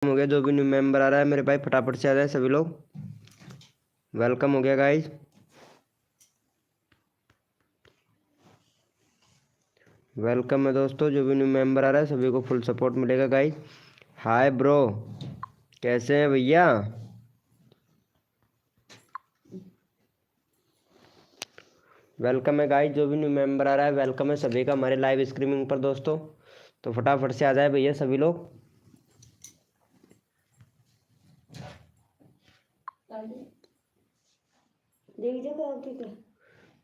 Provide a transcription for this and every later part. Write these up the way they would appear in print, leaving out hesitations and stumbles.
हो गया। जो भी न्यू मेंबर आ रहा है मेरे भाई फटाफट से आ जाए सभी लोग। वेलकम हो गया गाइज। वेलकम है दोस्तों। जो भी न्यू मेंबर आ रहा है सभी को फुल सपोर्ट मिलेगा गाइज। हाय ब्रो, कैसे हैं भैया? वेलकम है गाइज। जो भी न्यू मेंबर आ रहा है वेलकम है सभी का हमारे लाइव स्ट्रीमिंग पर दोस्तों। तो फटाफट से आ जाए भैया सभी लोग।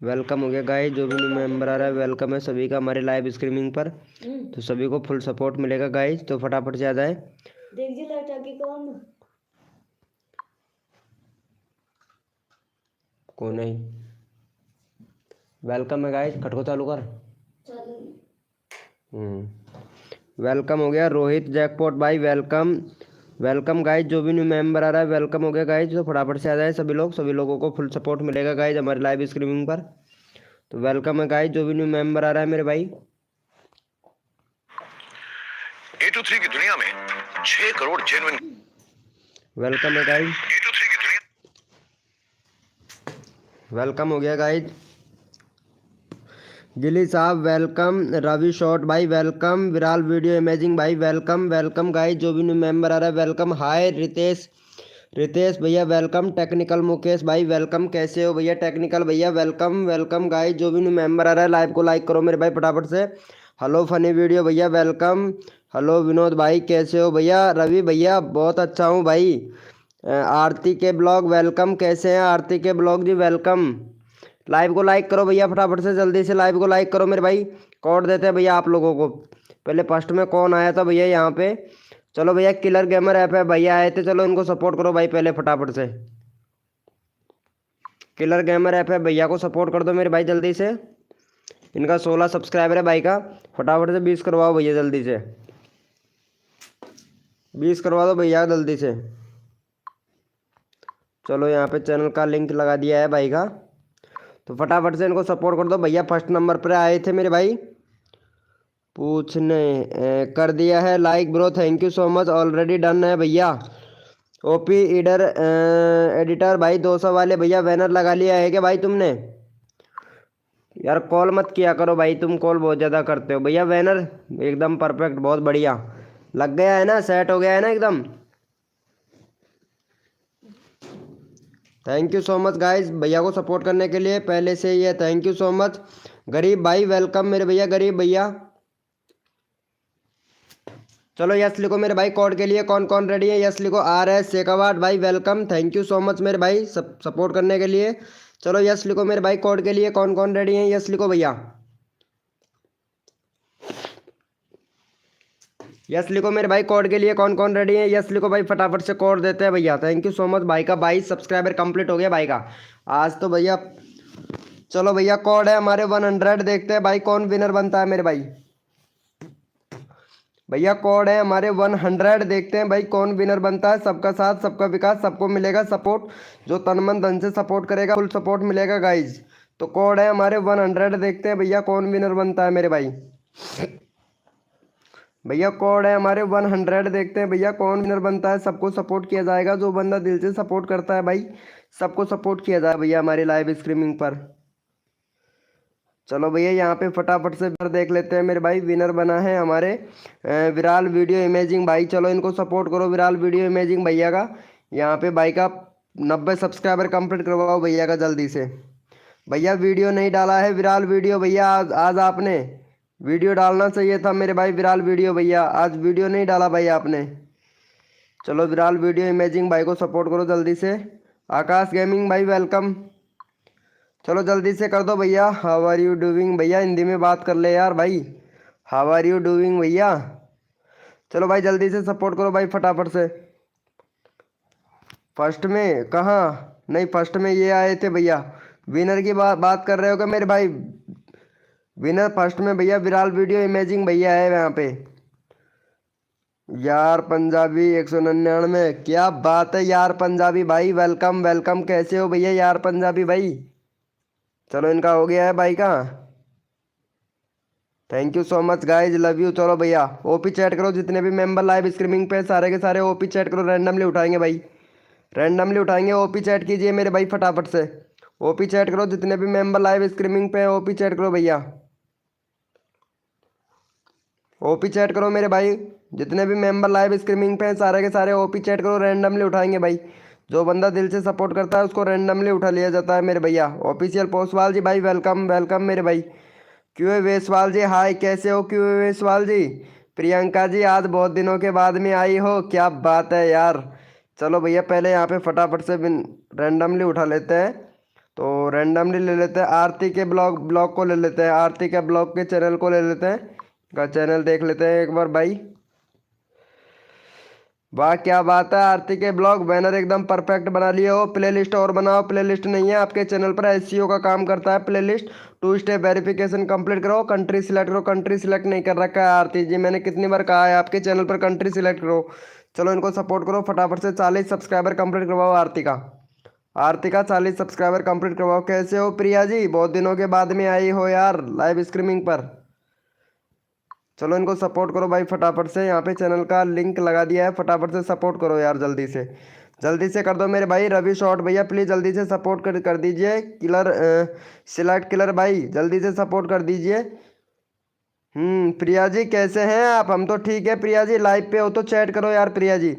वेलकम हो गया गाइज। जो भी न्यू मेंबर आ रहा है वेलकम है सभी का हमारे लाइव स्ट्रीमिंग पर। तो सभी को फुल सपोर्ट मिलेगा गाइज। तो फटाफट से आ जाए। को नहीं वेलकम है गाइज। खटको चालू कर। वेलकम हो गया रोहित जैकपॉट भाई। Welcome welcome guys. जो भी न्यू मेंबर आ रहा है वेलकम हो गया गाइज। तो फटाफट से आ जाए सभी लोग। सभी लोगों को फुल सपोर्ट मिलेगा गाइज हमारे लाइव स्ट्रीमिंग पर। तो वेलकम है गाइज। जो भी न्यू मेंबर आ रहा है मेरे भाई। 823 की दुनिया में 6 करोड़ जेन्युइन। वेलकम है गाइज। 823 की दुनिया। वेलकम हो गया गाइज। गिली साहब वेलकम। रवि शॉर्ट भाई वेलकम। विराल वीडियो इमेजिंग भाई वेलकम। Welcome guys. जो भी न्यू मेंबर आ रहा है वेलकम। हाय रितेश भैया वेलकम। टेक्निकल मुकेश भाई वेलकम। कैसे हो भैया टेक्निकल भैया? Welcome welcome guys. जो भी न्यू मेंबर आ रहा है लाइव को लाइक करो मेरे भाई फटाफट से। हेलो फनी वीडियो भैया वेलकम। हेलो विनोद भाई कैसे हो भैया? रवि भैया बहुत अच्छा हूँ भाई। आरती के ब्लॉग वेलकम। कैसे हैं आरती के ब्लॉग जी? वेलकम। लाइव को लाइक करो भैया फटाफट से, जल्दी से लाइव को लाइक करो मेरे भाई। कोड देते हैं भैया आप लोगों को। पहले फर्स्ट में कौन आया था भैया यहाँ पे? चलो भैया किलर गेमर ऐप है भैया आए थे, चलो इनको सपोर्ट करो भाई पहले फटाफट से। किलर गेमर ऐप है भैया को सपोर्ट कर दो मेरे भाई जल्दी से। इनका 16 सब्सक्राइबर है भाई का। फटाफट से 20 करवाओ भैया जल्दी से। 20 करवा दो भैया जल्दी से। चलो यहाँ पे चैनल का लिंक लगा दिया है भाई का। तो फटाफट से इनको सपोर्ट कर दो भैया। फर्स्ट नंबर पर आए थे मेरे भाई। पूछने कर दिया है like bro, thank you so much. Already done है भैया। ओपी इडर एडिटर भाई 200 वाले भैया बैनर लगा लिया है क्या भाई तुमने? यार कॉल मत किया करो भाई, तुम कॉल बहुत ज़्यादा करते हो भैया। बैनर एकदम परफेक्ट बहुत बढ़िया लग गया है ना, सेट हो गया है ना एकदम। Thank you so much guys भैया को सपोर्ट करने के लिए पहले से ही है, थैंक यू सो मच। गरीब भाई वेलकम मेरे भैया। गरीब भैया चलो यस लिखो मेरे भाई कोड के लिए। कौन कौन रेडी है? यस लिखो। RS शेखावाट भाई welcome, thank you so much मेरे भाई सब सपोर्ट करने के लिए। चलो यस लिखो मेरे भाई कोड के लिए। कौन कौन रेडी है? यस लिखो भैया। यस लिखो मेरे भाई कोड के लिए। कौन कौन रेडी है? यस लिखो भाई फटाफट से कोड देते हैं भैया। थैंक यू सो मच भाई का 22 सब्सक्राइबर कंप्लीट हो गया भाई का आज तो भैया। चलो भैया कोड है हमारे 100। देखते हैं भाई कौन विनर बनता है मेरे भाई। भैया कोड है हमारे 100। देखते हैं भाई कौन विनर बनता है। सबका साथ सबका विकास, सबको मिलेगा सपोर्ट। जो तन मन धन से सपोर्ट करेगा फुल सपोर्ट मिलेगा गाइज। तो कोड है हमारे 100। देखते हैं भैया कौन विनर बनता है मेरे भाई। भैया कोड है हमारे 100। देखते हैं भैया कौन विनर बनता है। सबको सपोर्ट किया जाएगा, जो बंदा दिल से सपोर्ट करता है भाई सबको सपोर्ट किया जाए भैया हमारी लाइव स्ट्रीमिंग पर। चलो भैया यहाँ पे फटाफट से देख लेते हैं मेरे भाई। विनर बना है हमारे विराल वीडियो इमेजिंग भाई। चलो इनको सपोर्ट करो विराल वीडियो इमेजिंग भैया का। यहाँ पे भाई का 90 सब्सक्राइबर कंप्लीट करवाओ भैया का जल्दी से। भैया वीडियो नहीं डाला है विराल वीडियो भैया। आज आपने वीडियो डालना चाहिए था मेरे भाई। विराल वीडियो भैया आज वीडियो नहीं डाला भाई आपने। चलो विराल वीडियो इमेजिंग भाई को सपोर्ट करो जल्दी से। आकाश गेमिंग भाई वेलकम। चलो जल्दी से कर दो भैया। हाउ आर यू डूइंग भैया, हिंदी में बात कर ले यार भाई। हाउ आर यू डूइंग भैया। चलो भाई जल्दी से सपोर्ट करो भाई फटाफट से। फर्स्ट में कहाँ? नहीं फर्स्ट में ये आए थे भैया। विनर की बात कर रहे हो क्या मेरे भाई? विनर फर्स्ट में भैया विराल वीडियो इमेजिंग भैया है यहाँ पे। यार पंजाबी 199। क्या बात है यार पंजाबी भाई वेलकम वेलकम। कैसे हो भैया यार पंजाबी भाई? चलो इनका हो गया है भाई का। Thank you so much guys, love you. चलो भैया ओपी चैट करो, जितने भी मेंबर लाइव स्ट्रीमिंग पे सारे के सारे ओपी चैट करो, रैंडमली उठाएंगे भाई, रैंडमली उठाएंगे। ओपी चैट कीजिए मेरे भाई फटाफट से, ओपी चैट करो, जितने भी मेंबर लाइव स्ट्रीमिंग पे ओपी चैट करो भैया, ओपी चैट करो मेरे भाई, जितने भी मेंबर लाइव स्ट्रीमिंग पे हैं सारे के सारे ओपी चैट करो, रैंडमली उठाएंगे भाई। जो बंदा दिल से सपोर्ट करता है उसको रैंडमली उठा लिया जाता है मेरे भैया। ऑफिशियल पोस्टवाल जी भाई वेलकम वेलकम मेरे भाई। क्यों वेसवाल जी हाय, कैसे हो क्यों वेसवाल जी। प्रियंका जी आज बहुत दिनों के बाद में आई हो, क्या बात है यार। चलो भैया पहले यहाँ पे फटाफट से रैंडमली उठा लेते हैं, तो रैंडमली ले लेते हैं आरती के ब्लॉग ब्लॉग को ले लेते हैं, आरती के ब्लॉग के चैनल को ले लेते हैं, का चैनल देख लेते हैं एक बार भाई। वाह क्या बात है, आरती के ब्लॉग बैनर एकदम परफेक्ट बना लिए हो। प्लेलिस्ट और बनाओ, प्लेलिस्ट नहीं है आपके चैनल पर, एसईओ का काम करता है प्लेलिस्ट। 2 स्टेप वेरिफिकेशन कंप्लीट करो, कंट्री सिलेक्ट करो, कंट्री सिलेक्ट नहीं कर रखा है आरती जी, मैंने कितनी बार कहा है आपके चैनल पर कंट्री सिलेक्ट करो। चलो इनको सपोर्ट करो फटाफट से, 40 सब्सक्राइबर कंप्लीट करवाओ आरती का, आरती का 40 सब्सक्राइबर कंप्लीट करवाओ। कैसे हो प्रिया जी, बहुत दिनों के बाद में आई हो यार लाइव स्ट्रीमिंग पर। चलो इनको सपोर्ट करो भाई फटाफट से, यहाँ पे चैनल का लिंक लगा दिया है, फटाफट से सपोर्ट करो यार, जल्दी से कर दो मेरे भाई। रवि शॉर्ट भैया प्लीज़ जल्दी से सपोर्ट कर दीजिए। किलर सिलेक्ट किलर भाई जल्दी से सपोर्ट कर दीजिए। प्रिया जी कैसे हैं आप, हम तो ठीक है प्रिया जी, लाइव पे हो तो चैट करो यार प्रिया जी।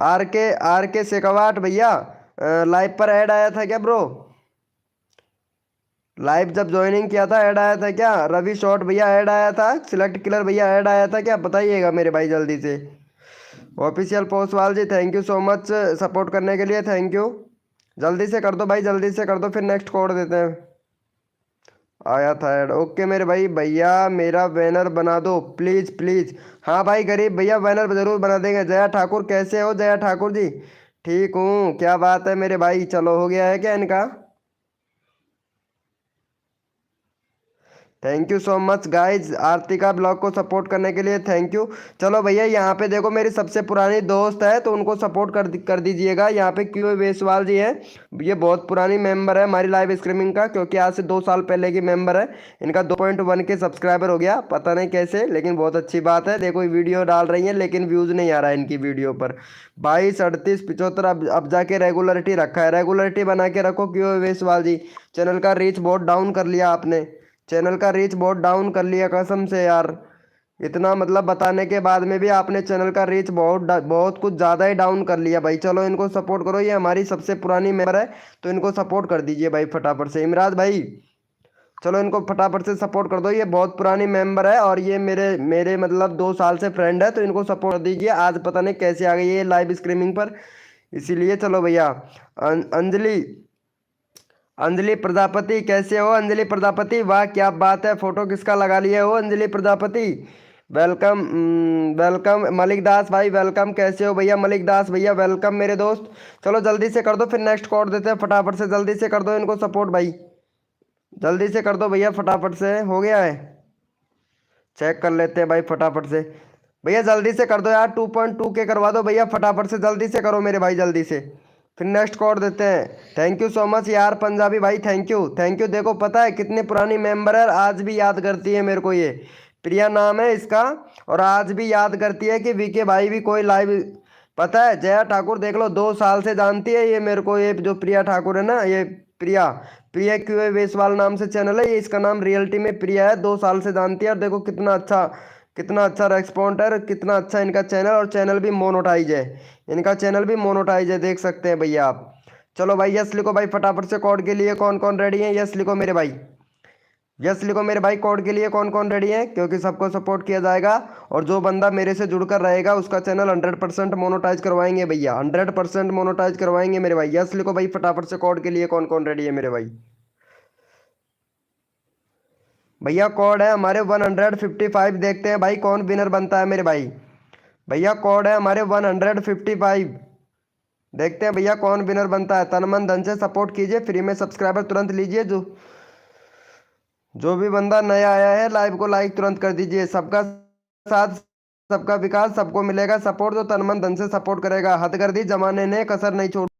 आर के शेखावत भैया लाइव पर ऐड आया था क्या ब्रो, लाइव जब ज्वाइनिंग किया था ऐड आया था क्या। रवि शॉर्ट भैया ऐड आया था, सिलेक्ट किलर भैया ऐड आया था क्या, बताइएगा मेरे भाई जल्दी से। ऑफिशियल पोस्टवाल जी thank you so much support करने के लिए, थैंक यू। जल्दी से कर दो भाई, जल्दी से कर दो, फिर नेक्स्ट कोड देते हैं। आया था ऐड, ओके मेरे भाई। भैया मेरा बैनर बना दो प्लीज़ प्लीज़। हाँ भाई गरीब भैया बैनर ज़रूर बना देंगे। जया ठाकुर कैसे हो जया ठाकुर जी। ठीक हूँ, क्या बात है मेरे भाई। चलो हो गया है क्या इनका, thank you so much guys, Aarti का ब्लॉग को सपोर्ट करने के लिए थैंक यू। चलो भैया यहाँ पे देखो मेरी सबसे पुरानी दोस्त है तो उनको सपोर्ट कर दीजिएगा। यहाँ पे क्यू वेसवाल जी है, ये बहुत पुरानी मेंबर है हमारी लाइव स्ट्रीमिंग का, क्योंकि आज से 2 साल पहले की मेंबर है। इनका 2.1 के सब्सक्राइबर हो गया, पता नहीं कैसे, लेकिन बहुत अच्छी बात है। देखो वीडियो डाल रही है लेकिन व्यूज़ नहीं आ रहा है इनकी वीडियो पर। 22 38 75 अब जाके रेगुलरिटी रखा है, रेगुलरिटी बना के रखो क्यू वेसवाल जी। चैनल का रीच बहुत डाउन कर लिया आपने, चैनल का रीच बहुत डाउन कर लिया कसम से यार। इतना मतलब बताने के बाद में भी आपने चैनल का रीच बहुत कुछ ज़्यादा ही डाउन कर लिया भाई। चलो इनको सपोर्ट करो, ये हमारी सबसे पुरानी मेंबर है तो इनको सपोर्ट कर दीजिए भाई फटाफट से। इमराज भाई चलो इनको फटाफट से सपोर्ट कर दो, ये बहुत पुरानी मेंबर है और ये मेरे मेरे मतलब 2 साल से फ्रेंड है, तो इनको सपोर्ट कर दीजिए। आज पता नहीं कैसे आ गई है लाइव स्ट्रीमिंग पर, इसीलिए। चलो भैया अंजलि अंजलि प्रजापति कैसे हो अंजलि प्रजापति, वाह क्या बात है, फोटो किसका लगा लिए हो अंजलि प्रजापति। वेलकम वेलकम मलिक दास भाई वेलकम, कैसे हो भैया मलिक दास भैया वेलकम मेरे दोस्त। चलो जल्दी से कर दो फिर नेक्स्ट कोड देते हैं फटाफट से, जल्दी से कर दो इनको सपोर्ट भाई, जल्दी से कर दो भैया फटाफट से। हो गया है, चेक कर लेते हैं भाई फटाफट से। भैया जल्दी से कर दो यार, 2.2 के करवा दो भैया फटाफट से, जल्दी से करो मेरे भाई जल्दी से, फिर नेक्स्ट कोड देते हैं। थैंक यू सो मच यार पंजाबी भाई, थैंक यू थैंक यू। देखो पता है कितनी पुरानी मेंबर है, आज भी याद करती है मेरे को, ये प्रिया नाम है इसका, और आज भी याद करती है कि वीके भाई भी कोई लाइव, पता है जया ठाकुर देख लो 2 साल से जानती है ये मेरे को, ये जो प्रिया ठाकुर है ना, ये प्रिया प्रिया क्यू वेसवाल नाम से चैनल है ये, इसका नाम रियलिटी में प्रिया है, 2 साल से जानती है। और देखो कितना अच्छा रेस्पॉन्ड है, कितना अच्छा इनका चैनल, और चैनल भी मोनोटाइज है, इनका चैनल भी मोनोटाइज है, देख सकते हैं भैया आप। चलो भाई यस लिखो भाई फटाफट से, कोड के लिए कौन कौन रेडी है, यस लिखो मेरे भाई, यस लिखो मेरे भाई, कोड के लिए कौन कौन रेडी है, क्योंकि सबको सपोर्ट किया जाएगा। और जो बंदा मेरे से जुड़कर रहेगा उसका चैनल 100% मोनोटाइज करवाएंगे भैया, 100% मोनोटाइज करवाएंगे मेरे भाई। यस लिखो भाई फटाफट से, कोड के लिए कौन कौन रेडी है मेरे भाई। भैया कोड है हमारे 155, देखते हैं भाई कौन विनर बनता है मेरे भाई। भैया कोड है हमारे 155, देखते हैं भैया कौन विनर बनता है। तन मन धन से सपोर्ट कीजिए, फ्री में सब्सक्राइबर तुरंत लीजिए। जो जो भी बंदा नया आया है लाइव को लाइक तुरंत कर दीजिए। सबका साथ सबका विकास, सबको मिलेगा सपोर्ट, जो तन मन धन से सपोर्ट करेगा। हद कर दी जमाने ने, कसर नहीं छोड़ी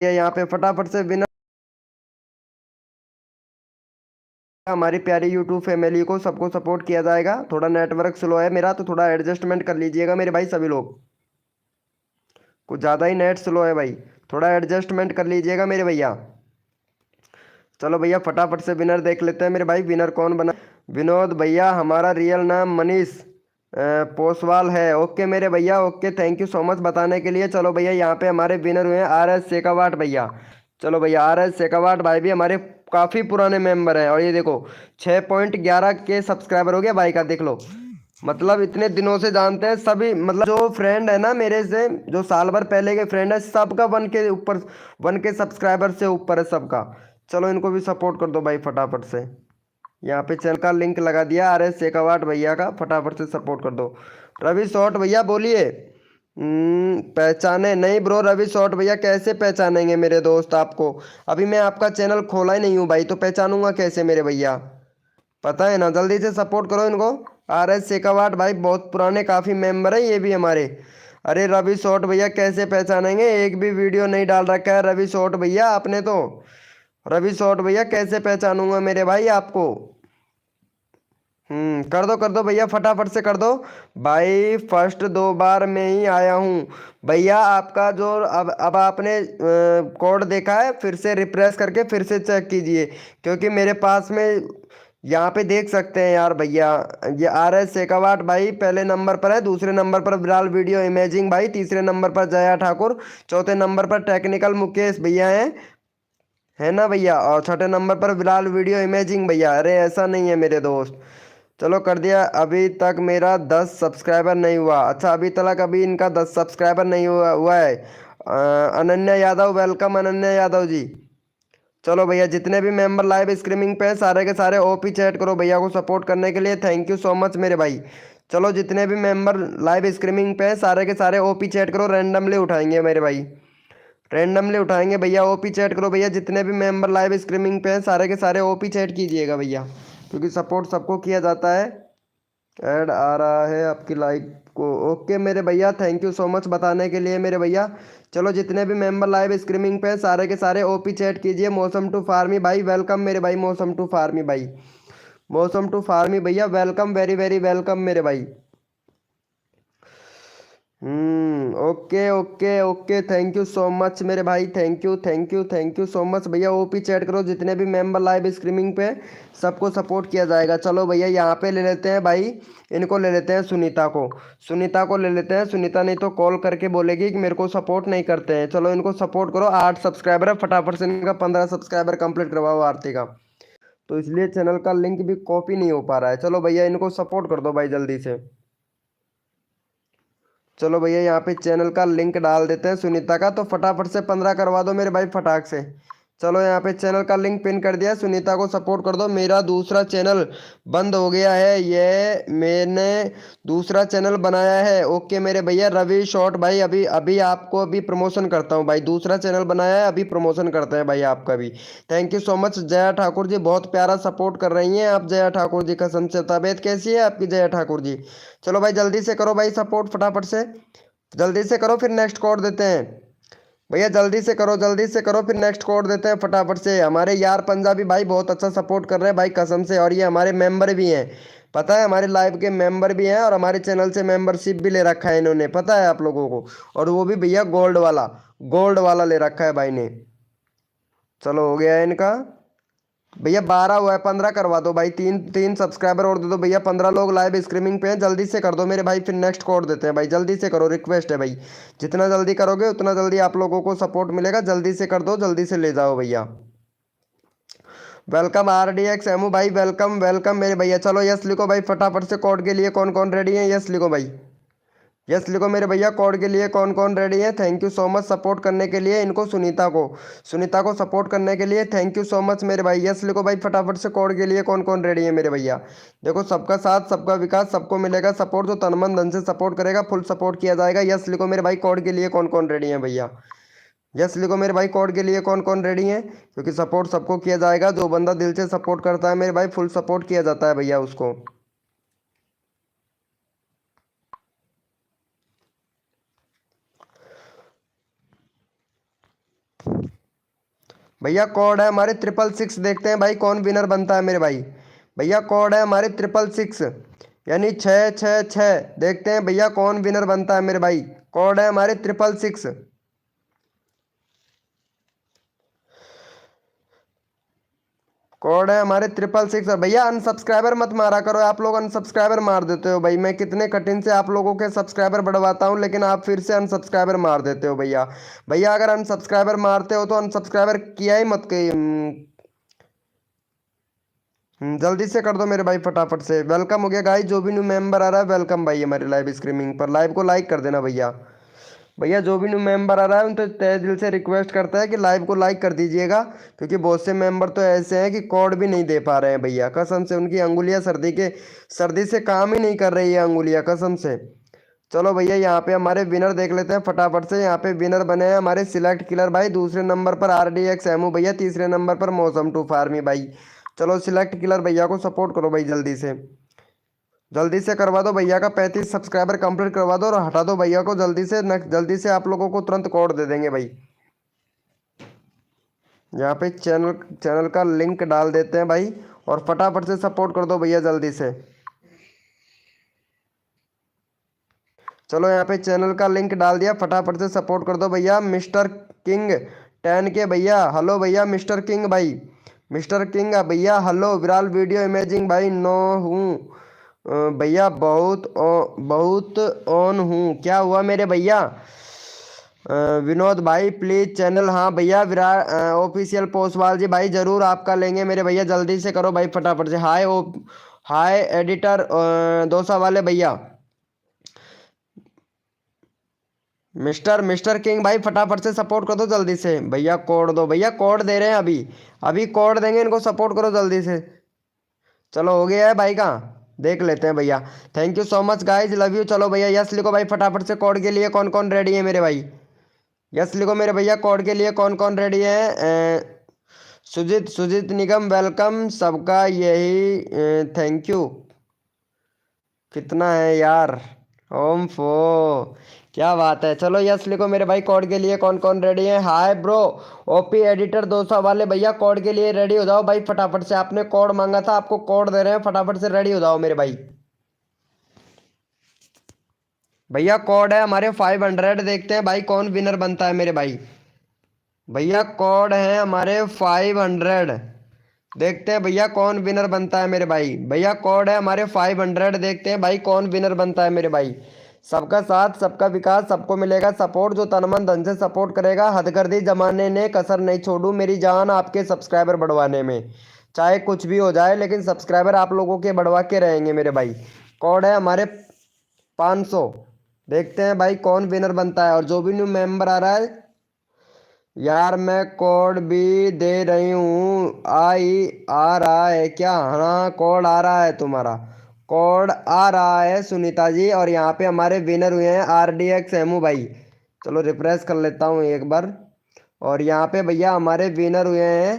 है यहाँ पे, फटाफट से विनर हमारी प्यारी यूट्यूब फैमिली को सबको सपोर्ट किया जाएगा। थोड़ा नेटवर्क स्लो है मेरा, तो थोड़ा एडजस्टमेंट कर लीजिएगा मेरे भाई सभी लोग। कुछ ज़्यादा ही नेट स्लो है भाई, थोड़ा एडजस्टमेंट कर लीजिएगा मेरे भैया। चलो भैया फटाफट से विनर देख लेते हैं मेरे भाई, विनर कौन बना। विनोद भैया, हमारा रियल नाम मनीष पोसवाल है। ओके मेरे भैया, okay, thank you so much बताने के लिए। चलो भैया यहाँ पे हमारे विनर हुए हैं RS शेखावाट भैया। चलो भैया RS शेखावाट भाई भी हमारे काफ़ी पुराने मेंबर हैं। और ये देखो 6.11 के सब्सक्राइबर हो गया भाई का, देख लो। मतलब इतने दिनों से जानते हैं सभी, मतलब जो फ्रेंड है ना मेरे से, जो साल भर पहले के फ्रेंड है, सबका 1 के सब्सक्राइबर से ऊपर है सबका। चलो इनको भी सपोर्ट कर दो भाई फटाफट से। यहाँ पे चैनल का लिंक लगा दिया RS शेखावाट भैया का, फटाफट से सपोर्ट कर दो। रवि शॉर्ट भैया बोलिए। पहचाने नहीं ब्रो, रवि शॉर्ट भैया कैसे पहचानेंगे मेरे दोस्त आपको। अभी मैं आपका चैनल खोला ही नहीं हूँ भाई, तो पहचानूंगा कैसे मेरे भैया, पता है ना। जल्दी से सपोर्ट करो इनको। RS शेखावाट भाई बहुत पुराने काफ़ी मेंबर है ये भी हमारे। अरे रवि शॉर्ट भैया कैसे पहचानेंगे, एक भी वीडियो नहीं डाल रखा है रवि शॉर्ट भैया आपने तो। रवि शॉर्ट भैया कैसे पहचानूंगा मेरे भाई आपको। कर दो भैया फटाफट से कर दो। भाई फर्स्ट 2 बार में ही आया हूँ भैया आपका। जो अब आपने कोड देखा है, फिर से रिफ्रेश करके फिर से चेक कीजिए, क्योंकि मेरे पास में यहाँ पे देख सकते हैं यार भैया। ये RS शेखावाट भाई पहले नंबर पर है, दूसरे नंबर पर विराल वीडियो इमेजिंग भाई, तीसरे नंबर पर जया ठाकुर, चौथे नंबर पर टेक्निकल मुकेश भैया हैं, है ना भैया, और छठे नंबर पर विराल वीडियो इमेजिंग भैया। अरे ऐसा नहीं है मेरे दोस्त। चलो कर दिया। अभी तक मेरा 10 सब्सक्राइबर नहीं हुआ। अच्छा अभी तक अभी इनका 10 सब्सक्राइबर नहीं हुआ है। अनन्या यादव, वेलकम अनन्या यादव जी। चलो भैया जितने भी मेंबर लाइव स्ट्रीमिंग पे हैं सारे के सारे OP चैट करो भैया को सपोर्ट करने के लिए, थैंक यू सो मच मेरे भाई। चलो जितने भी मेंबर लाइव स्ट्रीमिंग पे हैं सारे के सारे OP चैट करो, रैंडमली उठाएंगे मेरे भाई, रैंडमली उठाएंगे भैया। OP चैट करो भैया, जितने भी मेंबर लाइव स्ट्रीमिंग पे हैं सारे के सारे OP चैट कीजिएगा भैया, क्योंकि सपोर्ट सबको किया जाता है। ऐड आ रहा है आपकी लाइव को। ओके मेरे भैया, थैंक यू सो मच बताने के लिए मेरे भैया। चलो जितने भी मेंबर लाइव स्ट्रीमिंग पे हैं सारे के सारे OP चैट कीजिए। मौसम टू फार्मी भाई वेलकम मेरे भाई, मौसम टू फार्मी भाई, मौसम टू फार्मी भैया वेलकम, वेरी वेरी वेलकम मेरे भाई। Okay okay okay, thank you so much मेरे भाई, thank you thank you thank you so much भैया। OP चैट करो जितने भी मेंबर लाइव स्ट्रीमिंग पे, सबको सपोर्ट किया जाएगा। चलो भैया यहाँ पे ले लेते हैं भाई, इनको ले लेते हैं, सुनीता को, सुनीता को ले लेते हैं। सुनीता नहीं तो कॉल करके बोलेगी कि मेरे को सपोर्ट नहीं करते हैं। चलो इनको सपोर्ट करो, 8 सब्सक्राइबर है, फटाफट से इनका 15 सब्सक्राइबर कंप्लीट करवाओ आरती का। तो इसलिए चैनल का लिंक भी कॉपी नहीं हो पा रहा है। चलो भैया इनको सपोर्ट कर दो भाई जल्दी से। चलो भैया यहाँ पे चैनल का लिंक डाल देते हैं सुनीता का, तो फटाफट से 15 करवा दो मेरे भाई फटाक से। चलो यहाँ पे चैनल का लिंक पिन कर दिया, सुनीता को सपोर्ट कर दो। मेरा दूसरा चैनल बंद हो गया है, ये मैंने दूसरा चैनल बनाया है। ओके मेरे भैया रवि शॉर्ट भाई, अभी अभी आपको अभी प्रमोशन करता हूँ भाई, दूसरा चैनल बनाया है, अभी प्रमोशन करते हैं भाई आपका भी। Thank you so much Jaya Thakur ji, बहुत प्यारा सपोर्ट कर रही हैं आप जया ठाकुर जी, कसम से। तबीयत कैसी है आपकी जया ठाकुर जी। चलो भाई जल्दी से करो भाई सपोर्ट फटाफट से, जल्दी से करो फिर नेक्स्ट कोड देते हैं भैया, जल्दी से करो जल्दी से करो, फिर नेक्स्ट कोड देते हैं फटाफट से। हमारे यार पंजाबी भाई बहुत अच्छा सपोर्ट कर रहे हैं भाई कसम से, और ये हमारे मेंबर भी हैं, पता है, हमारे लाइव के मेंबर भी हैं, और हमारे चैनल से मेंबरशिप भी ले रखा है इन्होंने, पता है आप लोगों को। और वो भी भैया गोल्ड वाला, गोल्ड वाला ले रखा है भाई ने। चलो हो गया है इनका भैया, 12 हुआ है, 15 करवा दो भाई, तीन तीन सब्सक्राइबर और दे दो भैया। 15 लोग लाइव स्ट्रीमिंग पे हैं, जल्दी से कर दो मेरे भाई, फिर नेक्स्ट कोड देते हैं भाई, जल्दी से करो, रिक्वेस्ट है भाई। जितना जल्दी करोगे उतना जल्दी आप लोगों को सपोर्ट मिलेगा, जल्दी से कर दो, जल्दी से ले जाओ भैया। वेलकम RDX एमू भाई, वेलकम वेलकम मेरे भैया। चलो यस लिखो भाई फटाफट से, कोड के लिए कौन कौन रेडी है, यस लिखो भाई, यस लिखो मेरे भैया, कोड के लिए कौन कौन रेडी है। Thank you so much support करने के लिए इनको, सुनीता को, सुनीता को सपोर्ट करने के लिए थैंक यू सो मच मेरे भाई। यस लिखो भाई फटाफट से, कोड के लिए कौन कौन रेडी है मेरे भैया। देखो सबका साथ सबका विकास, सबको मिलेगा सपोर्ट, जो तन मन धन से सपोर्ट करेगा फुल सपोर्ट किया जाएगा। यस लिखो मेरे भाई, कोड के लिए कौन कौन रेडी है भैया। यस लिखो मेरे भाई, कोड के लिए कौन कौन रेडी है, क्योंकि सपोर्ट सबको किया जाएगा। जो बंदा दिल से सपोर्ट करता है मेरे भाई, फुल सपोर्ट किया जाता है भैया उसको। भैया कोड है हमारे 666, देखते हैं भाई कौन विनर बनता है मेरे भाई। भैया कोड है हमारे 666 यानी 666। देखते हैं भैया कौन विनर बनता है मेरे भाई। कोड है हमारे 666। कोड है हमारे 666। और भैया अनसब्सक्राइबर मत मारा करो, आप लोग अनसब्सक्राइबर मार देते हो भाई। मैं कितने कठिन से आप लोगों के सब्सक्राइबर बढ़वाता हूँ, लेकिन आप फिर से अनसब्सक्राइबर मार देते हो भैया। भैया अगर अनसब्सक्राइबर मारते हो तो अनसब्सक्राइबर किया ही मत जल्दी से कर दो मेरे भाई फटाफट से। वेलकम हो गया गाइस, जो भी न्यू मेंबर आ रहा है वेलकम भाई हमारे लाइव स्ट्रीमिंग पर। लाइव को लाइक कर देना भैया। भैया जो भी न्यू मेंबर आ रहा है उन तो तहे दिल से रिक्वेस्ट करता है कि लाइव को लाइक कर दीजिएगा, क्योंकि बहुत से मेंबर तो ऐसे हैं कि कोड भी नहीं दे पा रहे हैं भैया। कसम से उनकी अंगुलियां सर्दी से काम ही नहीं कर रही है अंगुलियां, कसम से। चलो भैया यहाँ पे हमारे विनर देख लेते हैं फटाफट से। यहाँ पे विनर बने हैं हमारे सिलेक्ट किलर भाई, दूसरे नंबर पर RDX एमू भैया, तीसरे नंबर पर मौसम टू फार्मी भाई। चलो सिलेक्ट किलर भैया को सपोर्ट करो भाई, जल्दी से करवा दो भैया का 35 सब्सक्राइबर कंप्लीट करवा दो और हटा दो भैया को जल्दी से। जल्दी से आप लोगों को तुरंत कोड दे देंगे भाई। यहाँ पे चैनल का लिंक डाल देते हैं भाई, और फटाफट से सपोर्ट कर दो भैया जल्दी से। चलो यहाँ पे चैनल का लिंक डाल दिया, फटाफट से सपोर्ट कर दो भैया। मिस्टर किंग 10 के भैया, हेलो भैया मिस्टर किंग भाई। मिस्टर किंग भैया हेलो। विराल वीडियो इमेजिंग भाई नो हूँ भैया, बहुत ऑन हूँ। क्या हुआ मेरे भैया? विनोद भाई प्लीज चैनल, हाँ भैया विराट ऑफिशियल पोस्टवाल जी भाई जरूर आपका लेंगे मेरे भैया। जल्दी से करो भाई फटाफट से। हाय एडिटर दोसा वाले भैया। मिस्टर किंग भाई फटाफट से सपोर्ट कर दो जल्दी से भैया। कोड दो भैया, कोड दे रहे हैं अभी अभी कोड देंगे, इनको सपोर्ट करो जल्दी से। चलो हो गया है भाई का, देख लेते हैं भैया। Thank you so much guys, love you. चलो भैया यस लिखो भाई फटाफट से। कोड के लिए कौन कौन रेडी है मेरे भाई? यस लिखो मेरे भैया, कोड के लिए कौन कौन रेडी है? सुजीत निगम वेलकम सबका, यही थैंक यू। कितना है यार? ओम फो, क्या बात है। चलो यस लिखो मेरे भाई, कोड के लिए कौन कौन रेडी है? हाय ब्रो ओपी एडिटर 200 वाले भैया, कोड के लिए रेडी हो जाओ भाई फटाफट से। आपने कोड मांगा था, आपको कोड दे रहे हैं, फटाफट से रेडी हो जाओ मेरे भाई। भैया कोड है हमारे 500, देखते हैं भाई कौन विनर बनता है मेरे भाई। भैया कोड है हमारे 500, देखते हैं भैया कौन विनर बनता है मेरे भाई। भैया कोड है हमारे 500, देखते हैं भाई कौन विनर बनता है मेरे भाई। सबका साथ सबका विकास, सबको मिलेगा सपोर्ट। जो तन मन धन से सपोर्ट करेगा, हद कर दी जमाने ने, कसर नहीं छोड़ू मेरी जान आपके सब्सक्राइबर बढ़वाने में। चाहे कुछ भी हो जाए, लेकिन सब्सक्राइबर आप लोगों के बढ़वा के रहेंगे मेरे भाई। कोड है हमारे 500, देखते हैं भाई कौन विनर बनता है। और जो भी न्यू मेंबर आ रहा है यार, मैं कोड भी दे रही हूँ। आ रहा है क्या? हाँ कोड आ रहा है, तुम्हारा कोड आ रहा है सुनीता जी। और यहाँ पे हमारे विनर हुए हैं RDX एमू भाई। चलो रिफ्रेश कर लेता हूँ एक बार। और यहाँ पे भैया हमारे विनर हुए हैं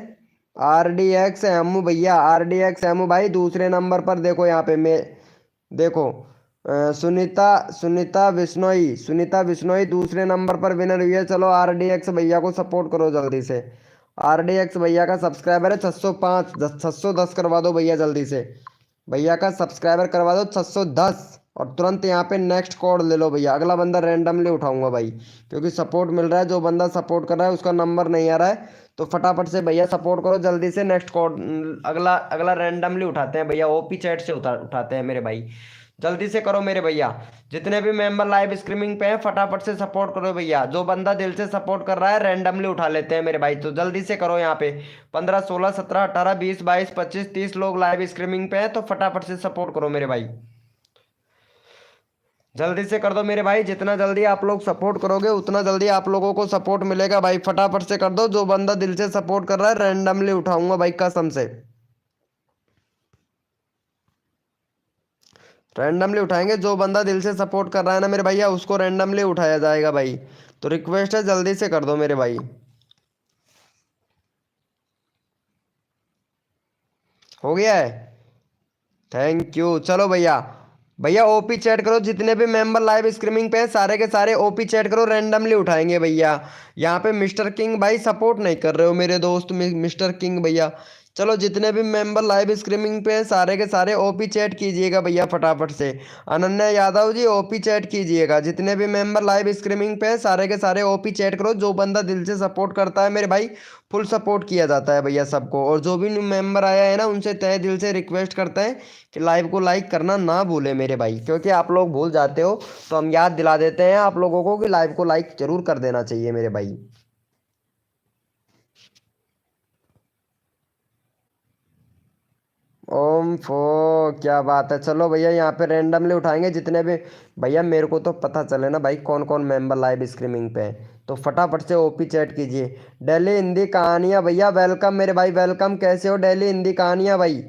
RDX एमू भैया। RDX एमू भाई दूसरे नंबर पर देखो, यहाँ पे मैं देखो सुनीता बिश्नोई दूसरे नंबर पर विनर हुई है। चलो RDX भैया को सपोर्ट करो जल्दी से। RDX भैया का सब्सक्राइबर है 605, 610 करवा दो भैया जल्दी से। भैया का सब्सक्राइबर करवा दो 610, और तुरंत यहाँ पे नेक्स्ट कोड ले लो भैया। अगला बंदा रैंडमली उठाऊंगा भाई, क्योंकि सपोर्ट मिल रहा है। जो बंदा सपोर्ट कर रहा है उसका नंबर नहीं आ रहा है, तो फटाफट से भैया सपोर्ट करो जल्दी से। नेक्स्ट कोड अगला अगला रैंडमली उठाते हैं भैया, ओपी चैट से उठाते हैं मेरे भाई। जल्दी से करो मेरे भैया। जितने भी मेंबर लाइव स्ट्रीमिंग पे हैं फटाफट से सपोर्ट करो भैया। जो बंदा दिल से सपोर्ट कर रहा है रैंडमली उठा लेते हैं मेरे भाई, तो जल्दी से करो। यहाँ पे 15 16 17 18 20 22 25 30 लोग लाइव स्ट्रीमिंग पे हैं, तो फटाफट से सपोर्ट करो मेरे भाई। जल्दी से कर दो मेरे भाई, जितना जल्दी आप लोग सपोर्ट करोगे उतना जल्दी आप लोगों को सपोर्ट मिलेगा भाई। फटाफट से कर दो। जो बंदा दिल से सपोर्ट कर रहा है रैंडमली उठाऊंगा भाई, कसम से रैंडमली उठाएंगे। जो बंदा दिल से सपोर्ट कर रहा है ना मेरे भैया, उसको रैंडमली उठाया जाएगा भाई। तो रिक्वेस्ट है जल्दी से कर दो मेरे भाई। हो गया है, थैंक यू। चलो भैया भैया ओपी चैट करो। जितने भी मेंबर लाइव स्ट्रीमिंग पे हैं सारे के सारे ओपी चैट करो, रैंडमली उठाएंगे भैया। यहाँ पे मिस्टर किंग भाई सपोर्ट नहीं कर रहे हो मेरे दोस्त। मिस्टर किंग भैया चलो जितने भी मेंबर लाइव स्ट्रीमिंग पे हैं सारे के सारे ओपी चैट कीजिएगा भैया फटाफट से। अनन्या यादव जी ओपी चैट कीजिएगा। जितने भी मेंबर लाइव स्ट्रीमिंग पे हैं सारे के सारे ओपी चैट करो। जो बंदा दिल से सपोर्ट करता है मेरे भाई, फुल सपोर्ट किया जाता है भैया सबको। और जो भी न्यू मेंबर आया है ना, उनसे तहे दिल से रिक्वेस्ट करते हैं कि लाइव को लाइक करना ना भूले मेरे भाई, क्योंकि आप लोग भूल जाते हो तो हम याद दिला देते हैं आप लोगों को कि लाइव को लाइक जरूर कर देना चाहिए मेरे भाई। ओम फो, क्या बात है। चलो भैया यहाँ पे रैंडमली उठाएंगे जितने भी। भैया मेरे को तो पता चले ना भाई कौन कौन मेंबर लाइव स्ट्रीमिंग पे है, तो फटाफट से ओपी चैट कीजिए। डेली हिंदी कहानियाँ भैया वेलकम मेरे भाई, वेलकम। कैसे हो डेली हिंदी कहानियाँ भाई?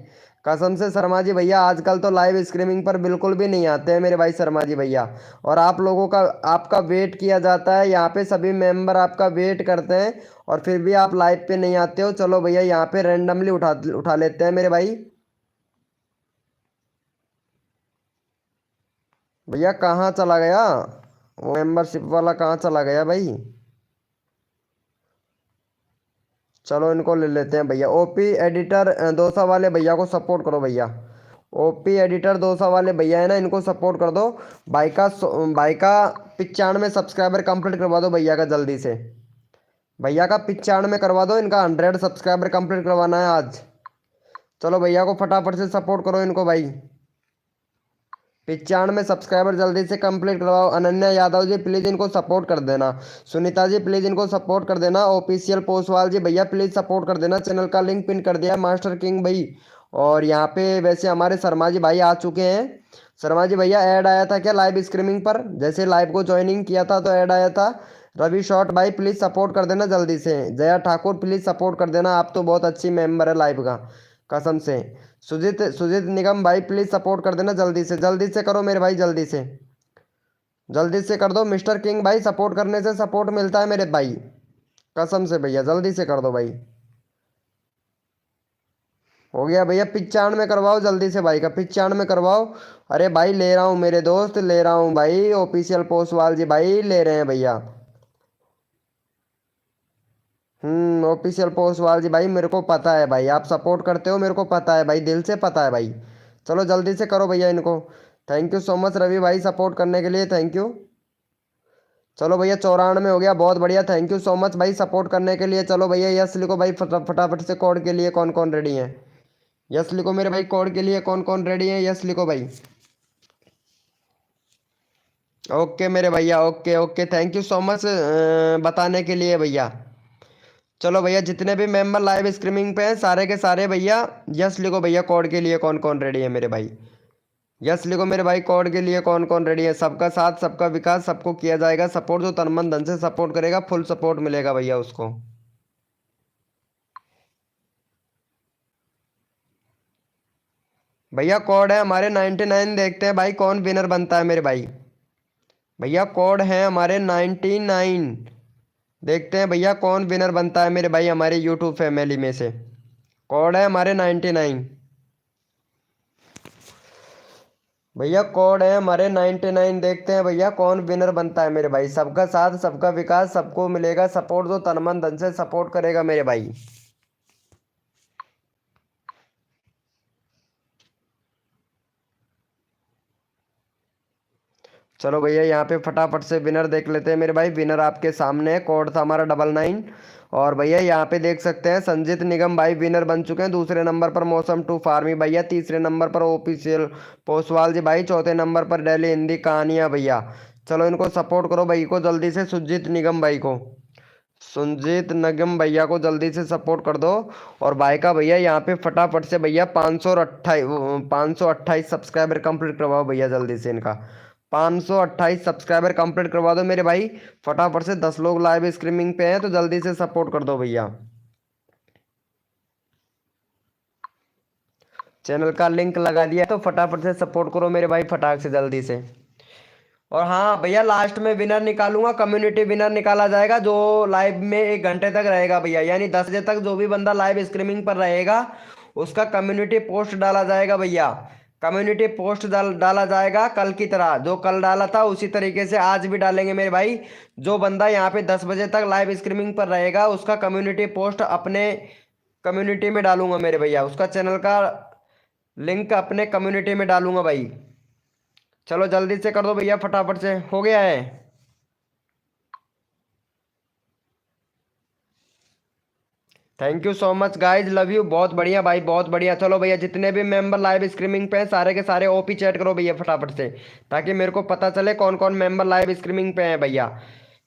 कसम से शर्मा जी भैया आजकल तो लाइव स्ट्रीमिंग पर बिल्कुल भी नहीं आते हैं मेरे भाई शर्मा जी भैया। और आप लोगों का, आपका वेट किया जाता है यहाँ पे, सभी मेंबर आपका वेट करते हैं और फिर भी आप लाइव पे नहीं आते हो। चलो भैया यहाँ पे रैंडमली उठा उठा लेते हैं मेरे भाई। भैया कहाँ चला गया वो मेंबरशिप वाला, कहाँ चला गया भाई? चलो इनको ले लेते हैं भैया। ओपी एडिटर दोसा वाले भैया को सपोर्ट करो भैया। ओपी एडिटर दोसा वाले भैया है ना, इनको सपोर्ट कर दो। भाई का 95 सब्सक्राइबर कंप्लीट करवा दो भैया का जल्दी से। भैया का 95 करवा दो, इनका 100 सब्सक्राइबर कंप्लीट करवाना है आज। चलो भैया को फटाफट से सपोर्ट करो इनको भाई। 95 सब्सक्राइबर जल्दी से कंप्लीट करवाओ। अनन्या यादव जी प्लीज़ इनको सपोर्ट कर देना। सुनीता जी प्लीज़ इनको सपोर्ट कर देना। ऑफिशियल पोस्टवाल जी भैया प्लीज़ सपोर्ट कर देना। चैनल का लिंक पिन कर दिया मास्टर किंग भाई। और यहाँ पे वैसे हमारे शर्मा जी भाई आ चुके हैं। शर्मा जी भैया ऐड आया था क्या लाइव स्ट्रीमिंग पर? जैसे लाइव को ज्वाइनिंग किया था तो ऐड आया था। रवि शॉर्ट भाई प्लीज़ सपोर्ट कर देना जल्दी से। जया ठाकुर प्लीज़ सपोर्ट कर देना, आप तो बहुत अच्छी मेंबर है लाइव का, कसम से। सुजीत सुजीत निगम भाई प्लीज़ सपोर्ट कर देना जल्दी से करो मेरे भाई, जल्दी से कर दो। मिस्टर किंग भाई सपोर्ट करने से सपोर्ट मिलता है मेरे भाई, कसम से भैया जल्दी से कर दो भाई। हो गया भैया, 95 करवाओ जल्दी से भाई का, 95 करवाओ। अरे भाई ले रहा हूँ मेरे दोस्त, ले रहा हूँ भाई। ऑफिशियल पोस्टवाल जी भाई ले रहे हैं भैया। ऑफिशियल पोस्टवाल जी भाई मेरे को पता है भाई, आप सपोर्ट करते हो मेरे को पता है भाई, दिल से पता है भाई। चलो जल्दी से करो भैया इनको। Thank you so much Ravi भाई सपोर्ट करने के लिए, थैंक यू। चलो भैया 94 हो गया, बहुत बढ़िया। थैंक यू सो मच भाई सपोर्ट करने के लिए। चलो भैया यस लिखो भाई फटाफट से। कोड के लिए कौन कौन रेडी है? यस लिखो मेरे भाई, कोड के लिए कौन कौन रेडी है? यस लिखो भाई। ओके मेरे भैया, okay okay, thank you so much बताने के लिए भैया। चलो भैया जितने भी मेंबर लाइव स्ट्रीमिंग पे हैं सारे के सारे भैया यस लिखो भैया। कोड के लिए कौन कौन रेडी है मेरे भाई? यस लिखो मेरे भाई, कोड के लिए कौन कौन रेडी है? सबका साथ सबका विकास, सबको किया जाएगा सपोर्ट। जो तन मन धन से सपोर्ट करेगा फुल सपोर्ट मिलेगा भैया उसको। भैया कोड है हमारे 99, देखते हैं भाई कौन विनर बनता है मेरे भाई। भैया कोड है हमारे 99, देखते हैं भैया कौन विनर बनता है मेरे भाई हमारे यूट्यूब फैमिली में से। कोड है हमारे 99 भैया, कोड है हमारे 99। देखते हैं भैया कौन विनर बनता है मेरे भाई। सबका साथ सबका विकास, सबको मिलेगा सपोर्ट। जो तन मन धन से सपोर्ट करेगा मेरे भाई। चलो भैया यहाँ पे फटाफट से विनर देख लेते हैं मेरे भाई। विनर आपके सामने है, कोड था हमारा 99। और भैया यहाँ पे देख सकते हैं संजीत निगम भाई विनर बन चुके हैं। दूसरे नंबर पर मौसम टू फार्मी भैया। तीसरे नंबर पर ऑफिशियल पोस्टवाल जी भाई। चौथे नंबर पर डेली हिंदी कहानियाँ भैया। चलो इनको सपोर्ट करो भाई को जल्दी से, सुजीत निगम भाई को। सुजीत निगम भैया को जल्दी से सपोर्ट कर दो। और भाई का भैया यहाँ पे फटाफट से भैया 528 सब्सक्राइबर कंप्लीट करवाओ भैया जल्दी से इनका। 528 सब्सक्राइबर कंप्लीट करवा दो मेरे भाई फटाफट से। 10 लोग लाइव स्ट्रीमिंग पे हैं तो जल्दी से सपोर्ट कर दो भैया। चैनल का लिंक लगा दिया तो फटाफट से सपोर्ट करो मेरे भाई, फटाक से जल्दी से। और हाँ भैया लास्ट में विनर निकालूंगा, कम्युनिटी विनर निकाला जाएगा जो लाइव में 1 घंटे तक रहेगा भैया। यानी 10 बजे तक जो भी बंदा लाइव स्ट्रीमिंग पर रहेगा उसका कम्युनिटी पोस्ट डाला जाएगा भैया। कम्युनिटी पोस्ट डाला जाएगा कल की तरह, जो कल डाला था उसी तरीके से आज भी डालेंगे मेरे भाई। जो बंदा यहाँ पे 10 बजे तक लाइव स्ट्रीमिंग पर रहेगा उसका कम्युनिटी पोस्ट अपने कम्युनिटी में डालूंगा मेरे भैया, उसका चैनल का लिंक अपने कम्युनिटी में डालूंगा भाई। चलो जल्दी से कर दो भैया, फटाफट से हो गया है। Thank you so much guys, love you. बहुत बढ़िया भाई, बहुत बढ़िया। चलो भैया जितने भी मेंबर लाइव स्ट्रीमिंग पे हैं सारे के सारे ओपी चैट करो भैया फटाफट से, ताकि मेरे को पता चले कौन कौन मेंबर लाइव स्ट्रीमिंग पे हैं भैया।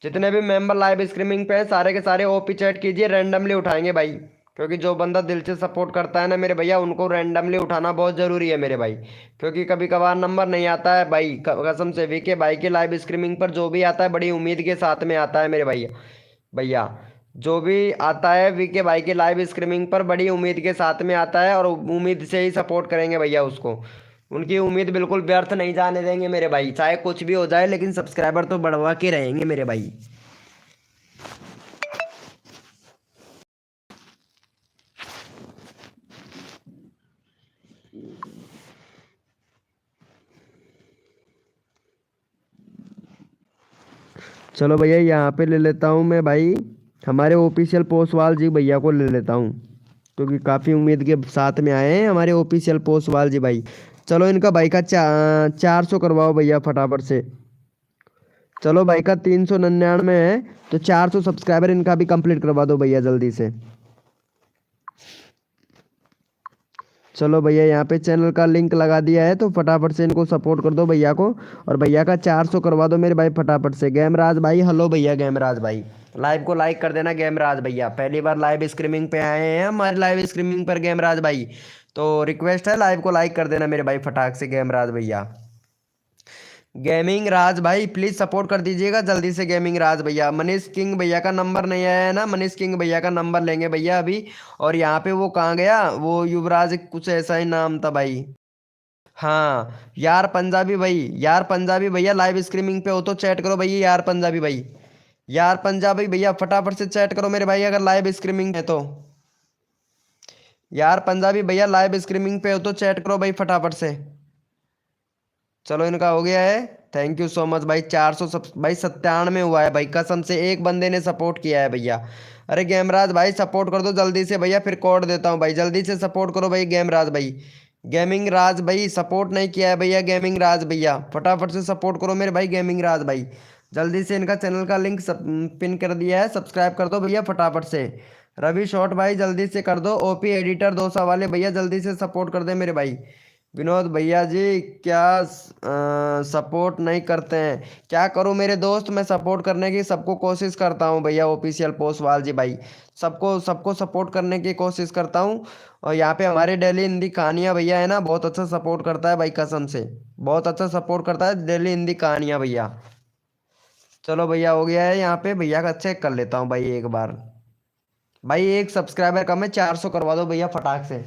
जितने भी मेंबर लाइव स्ट्रीमिंग पे हैं सारे के सारे ओपी चैट कीजिए, रैंडमली उठाएंगे भाई, क्योंकि जो बंदा दिल से सपोर्ट करता है ना मेरे भैया, उनको रैंडमली उठाना बहुत ज़रूरी है मेरे भाई। क्योंकि कभी कभार नंबर नहीं आता है भाई, कसम से वीके भाई के लाइव स्ट्रीमिंग पर जो भी आता है बड़ी उम्मीद के साथ में आता है मेरे भैया। भैया जो भी आता है वीके भाई के लाइव स्ट्रीमिंग पर बड़ी उम्मीद के साथ में आता है, और उम्मीद से ही सपोर्ट करेंगे भैया उसको। उनकी उम्मीद बिल्कुल व्यर्थ नहीं जाने देंगे मेरे भाई, चाहे कुछ भी हो जाए, लेकिन सब्सक्राइबर तो बढ़वा के रहेंगे मेरे भाई। चलो भैया यहाँ पे ले लेता हूँ मैं भाई, हमारे ऑफिशियल पोसवाल जी भैया को ले लेता हूँ, क्योंकि काफ़ी उम्मीद के साथ में आए हैं हमारे ऑफिशियल पोसवाल जी भाई। चलो इनका भाई का 400 करवाओ भैया फटाफट से। चलो भाई का 399 है, तो 400 सब्सक्राइबर इनका भी कंप्लीट करवा दो भैया जल्दी से। चलो भैया यहाँ पे चैनल का लिंक लगा दिया है, तो फटाफट से इनको सपोर्ट कर दो भैया को, और भैया का 400 करवा दो मेरे भाई फटाफट से। गेमराज भाई, हेलो भैया गेमराज भाई, लाइव को लाइक कर देना गेमराज भैया, पहली बार लाइव स्ट्रीमिंग पे आए हैं हमारे लाइव स्ट्रीमिंग पर गेमराज भाई, तो रिक्वेस्ट है लाइव को लाइक कर देना मेरे भाई फटाक से गेमराज भैया। गेमिंग राज भाई प्लीज सपोर्ट कर दीजिएगा जल्दी से गेमिंग राज भैया। मनीष किंग भैया का नंबर नहीं आया है ना, मनीष किंग भैया का नंबर लेंगे भैया अभी। और यहाँ पे वो कहाँ गया, वो युवराज कुछ ऐसा ही नाम था भाई। हाँ यार पंजाबी भाई, यार पंजाबी भैया लाइव स्ट्रीमिंग पे हो तो चैट करो भैया, यार पंजाबी भाई, यार पंजाबी भैया फटाफट से चैट करो मेरे भाई, अगर लाइव स्ट्रीमिंग है तो। यार पंजाबी भैया लाइव स्ट्रीमिंग पे हो तो चैट करो भाई फटाफट से। चलो इनका हो गया है, थैंक यू सो मच भाई। 400 सब भाई 97 हुआ है भाई, कसम से एक बंदे ने सपोर्ट किया है भैया। अरे गेमराज भाई सपोर्ट कर दो जल्दी से भैया, फिर कोड देता हूँ भाई, जल्दी से सपोर्ट करो भाई गेमराज भाई। गेमिंग राज भाई सपोर्ट नहीं किया है भैया, गेमिंग राज भैया फटाफट से सपोर्ट करो मेरे भाई गेमिंग राज भाई। जल्दी से इनका चैनल का लिंक पिन कर दिया है, सब्सक्राइब कर दो भैया फटाफट से। रवि शॉर्ट भाई जल्दी से कर दो, ओपी एडिटर 200 वाले भैया जल्दी से सपोर्ट कर दे मेरे भाई। विनोद भैया जी क्या सपोर्ट नहीं करते हैं, क्या करूं मेरे दोस्त, मैं सपोर्ट करने की सबको कोशिश करता हूं भैया, ऑफिशियल पोस्टवाल जी भाई सबको सबको सपोर्ट करने की कोशिश करता हूं। और यहाँ पे हमारे डेली हिंदी कहानियाँ भैया है ना, बहुत अच्छा सपोर्ट करता है भाई, कसम से बहुत अच्छा सपोर्ट करता है डेली हिंदी कहानियाँ भैया। चलो भैया हो गया है, यहाँ पे भैया का चेक कर लेता हूँ भाई एक बार। भाई एक सब्सक्राइबर कम है, 400 करवा दो भैया फटाक से।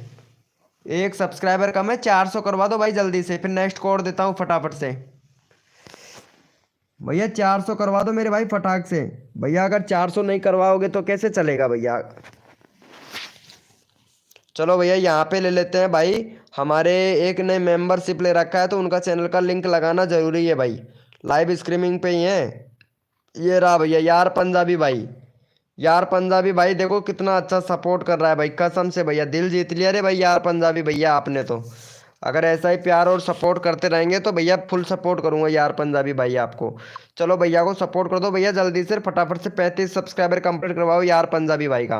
एक सब्सक्राइबर कम है, 400 करवा दो भाई जल्दी से, फिर नेक्स्ट कोड देता हूँ फटाफट से। भैया 400 करवा दो मेरे भाई फटाक से। भैया अगर 400 नहीं करवाओगे तो कैसे चलेगा भैया। चलो भैया यहाँ पे ले लेते हैं भाई, हमारे एक ने मेंबरशिप ले रखा है, तो उनका चैनल का लिंक लगाना जरूरी है भाई, लाइव स्ट्रीमिंग पे ही है। ये रहा भैया यार पंजाबी भाई, यार पंजाबी भाई देखो कितना अच्छा सपोर्ट कर रहा है भाई, कसम से भैया दिल जीत लिया रे भाई यार पंजाबी भैया आपने तो। अगर ऐसा ही प्यार और सपोर्ट करते रहेंगे तो भैया फुल सपोर्ट करूंगा यार पंजाबी भाई आपको। चलो भैया को सपोर्ट कर दो भैया जल्दी से फटाफट से, 35 सब्सक्राइबर कंप्लीट करवाओ यार पंजाबी भाई का।